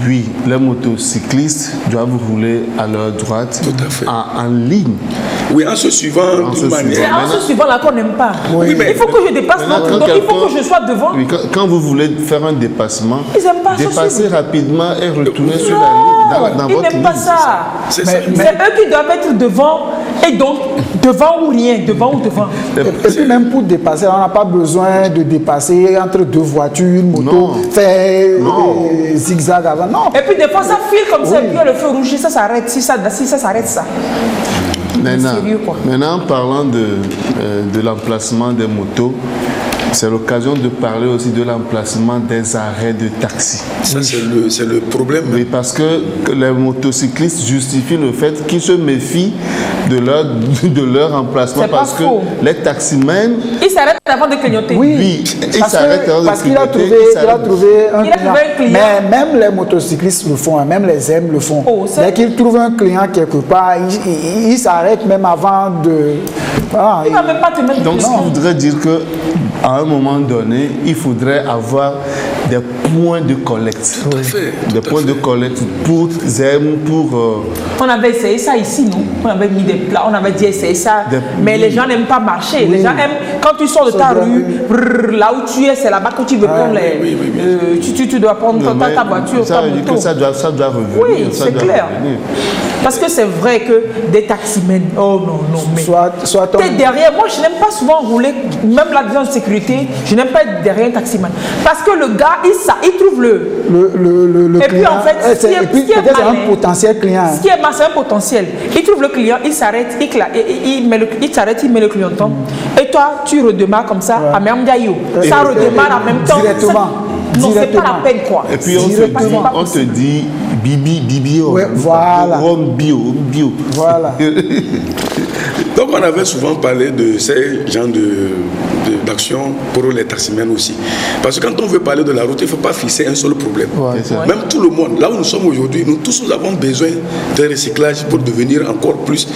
oui, les motocyclistes doivent rouler à leur droite. Tout à fait. En ligne. Oui, en se suivant d'une manière. C'est en se suivant là qu'on n'aime pas. Oui, mais il faut que je dépasse l'autre, donc il faut que je sois devant. Oui, quand vous voulez faire un dépassement, dépassez rapidement et retournez sur la ligne. Ils n'aiment pas ça. C'est eux qui doivent être devant, et donc devant ou rien, devant ou devant. Et puis même pour dépasser, on n'a pas besoin de dépasser entre deux voitures, une moto, faire zigzag avant. Non. Et puis des fois ça file comme ça, et puis le feu rouge, ça s'arrête, si ça s'arrête ça. Maintenant, parlant de l'emplacement des motos, c'est l'occasion de parler aussi de l'emplacement des arrêts de taxi. Ça, c'est le problème. Oui, parce que les motocyclistes justifient le fait qu'ils se méfient de leur emplacement. Parce que les taximens... Ils s'arrêtent avant de clignoter. Oui, ils s'arrêtent avant de clignoter. Parce qu'il a trouvé un client. Mais même les motocyclistes le font, même les M le font. Dès qu'ils trouvent un client quelque part, ils s'arrêtent même avant de... Voilà, il ne va même pas te mettre. Donc, ça voudrait dire que à un moment donné, il faudrait avoir des points de collecte. Tout à fait. Des points de collecte pour ZEM, pour... On avait essayé ça ici, non? On avait mis des plats, on avait dit essayer ça. Mais les gens n'aiment pas marcher. Les gens aiment, quand tu sors de ta rue, là où tu es, c'est là-bas que tu veux prendre les... Tu dois prendre ta voiture, ta moto. Ça doit revenir. Oui, c'est clair. Parce que c'est vrai que des taximens, oh non, mais t'es derrière. Moi, je n'aime pas souvent rouler, même là dans la sécurité, je n'aime pas être derrière un taximan. Parce que le gars, il trouve le et client. Puis en fait, ce qui est malin, un potentiel client. Ce qui est malin, c'est un potentiel. Il trouve le client, il s'arrête, il s'arrête, il met le clienton. Et toi, tu redémarres comme ça, à même Diayo. Ça redémarre en même temps. Directement. Non, c'est pas la peine, quoi. Et puis on te dit Bibi, voilà. Bio. Voilà. Donc on avait souvent parlé de ces genres d'actions pour les taximens aussi. Parce que quand on veut parler de la route, il ne faut pas fixer un seul problème. Même tout le monde, là où nous sommes aujourd'hui, nous tous nous avons besoin d'un recyclage pour devenir encore plus.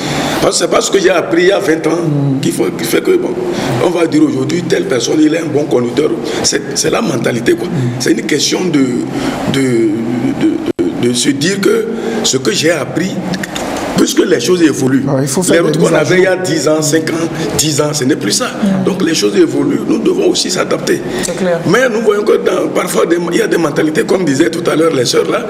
Parce que c'est pas ce que j'ai appris il y a 20 ans qui fait que, bon, on va dire aujourd'hui, telle personne, il est un bon conducteur. C'est la mentalité, quoi. C'est une question de se dire que ce que j'ai appris, puisque les choses évoluent. Les routes qu'on avait il y a 10 ans, 5 ans, 10 ans, ce n'est plus ça. Donc les choses évoluent, nous devons aussi s'adapter. C'est clair. Mais nous voyons que parfois il y a des mentalités, comme disaient tout à l'heure les sœurs là,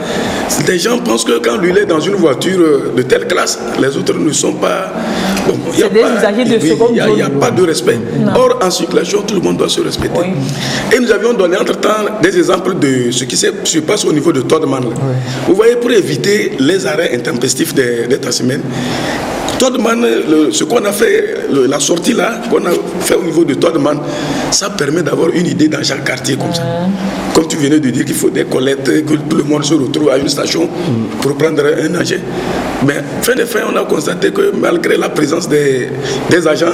des gens pensent que quand lui il est dans une voiture de telle classe, les autres ne sont pas... Bon, c'est des usagers de seconde zone. Il n'y a pas de respect. Or, en circulation, tout le monde doit se respecter. Et nous avions donné entre-temps des exemples de ce qui se passe au niveau de Todman. Vous voyez, pour éviter les arrêts intempestifs des taximens, Todman, ce qu'on a fait, la sortie là, qu'on a fait au niveau de Todman, ça permet d'avoir une idée dans chaque quartier comme ça. Comme tu venais de dire qu'il faut des collectes, que tout le monde se retrouve à une station pour prendre un engin. Mais fin de fin, on a constaté que malgré la présence des agents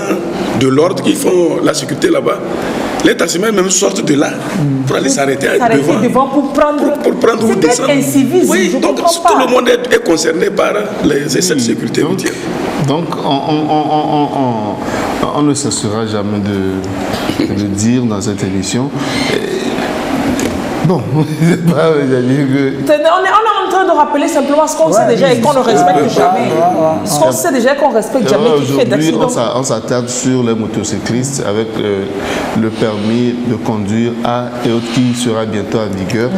de l'ordre qui font la sécurité là-bas, les taximens même sortent de là pour aller s'arrêter devant pour prendre ou descendre. Oui, donc tout le monde est concerné par cette sécurité routière. Donc on ne cessera jamais de le dire dans cette émission. Bon, c'est pas, on est en train de rappeler simplement ce qu'on sait déjà et qu'on ne respecte jamais. Ce qu'on sait déjà et qu'on ne respecte jamais. Aujourd'hui, on s'attarde sur les motocyclistes avec le permis de conduire A et autres qui sera bientôt en vigueur.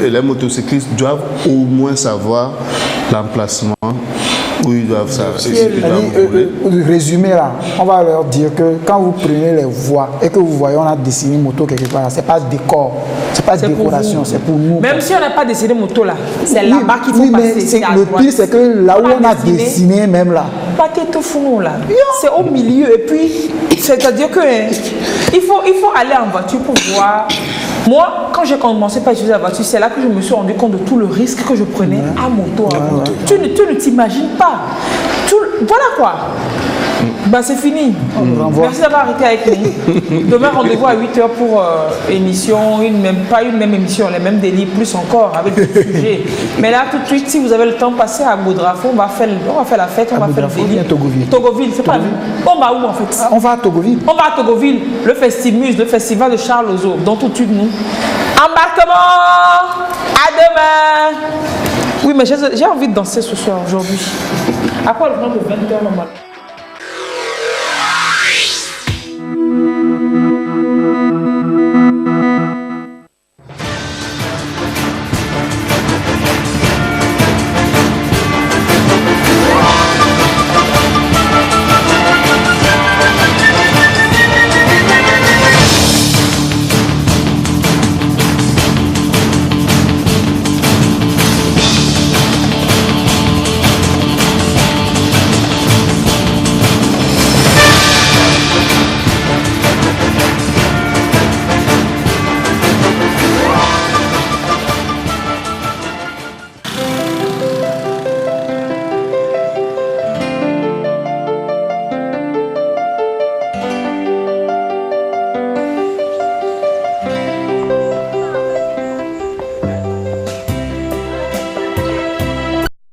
Et les motocyclistes doivent au moins savoir l'emplacement où ils doivent savoir. Résumé là, on va leur dire que quand vous prenez les voies et que vous voyez on a dessiné moto quelque part, c'est pas décor, c'est pas décoration, c'est pour nous. Même si on n'a pas dessiné moto là, c'est là-bas qu'il faut passer. Le pire c'est que là où on a dessiné même là. Pas tout fou là, c'est au milieu et puis c'est-à-dire que il faut aller en voiture pour voir. Moi, quand j'ai commencé par utiliser la voiture, c'est là que je me suis rendu compte de tout le risque que je prenais à moto. Tu ne t'imagines pas. Voilà quoi. Bah, c'est fini. Merci d'avoir arrêté avec nous. Demain, rendez-vous à 8h pour émission, pas une même émission, les mêmes délits, plus encore, avec des sujets. Mais là, tout de suite, si vous avez le temps, passez à Gaudrafo, on va faire la fête, on va faire le délit. Togoville, c'est pas on va où en fait? On va à Togoville. On va à Togoville, le Festimuse, le festival de Charles Ozo, dont tout de suite nous. Embarquement! À demain! Oui, mais j'ai envie de danser ce soir, aujourd'hui. Après le plan de 20h normalement.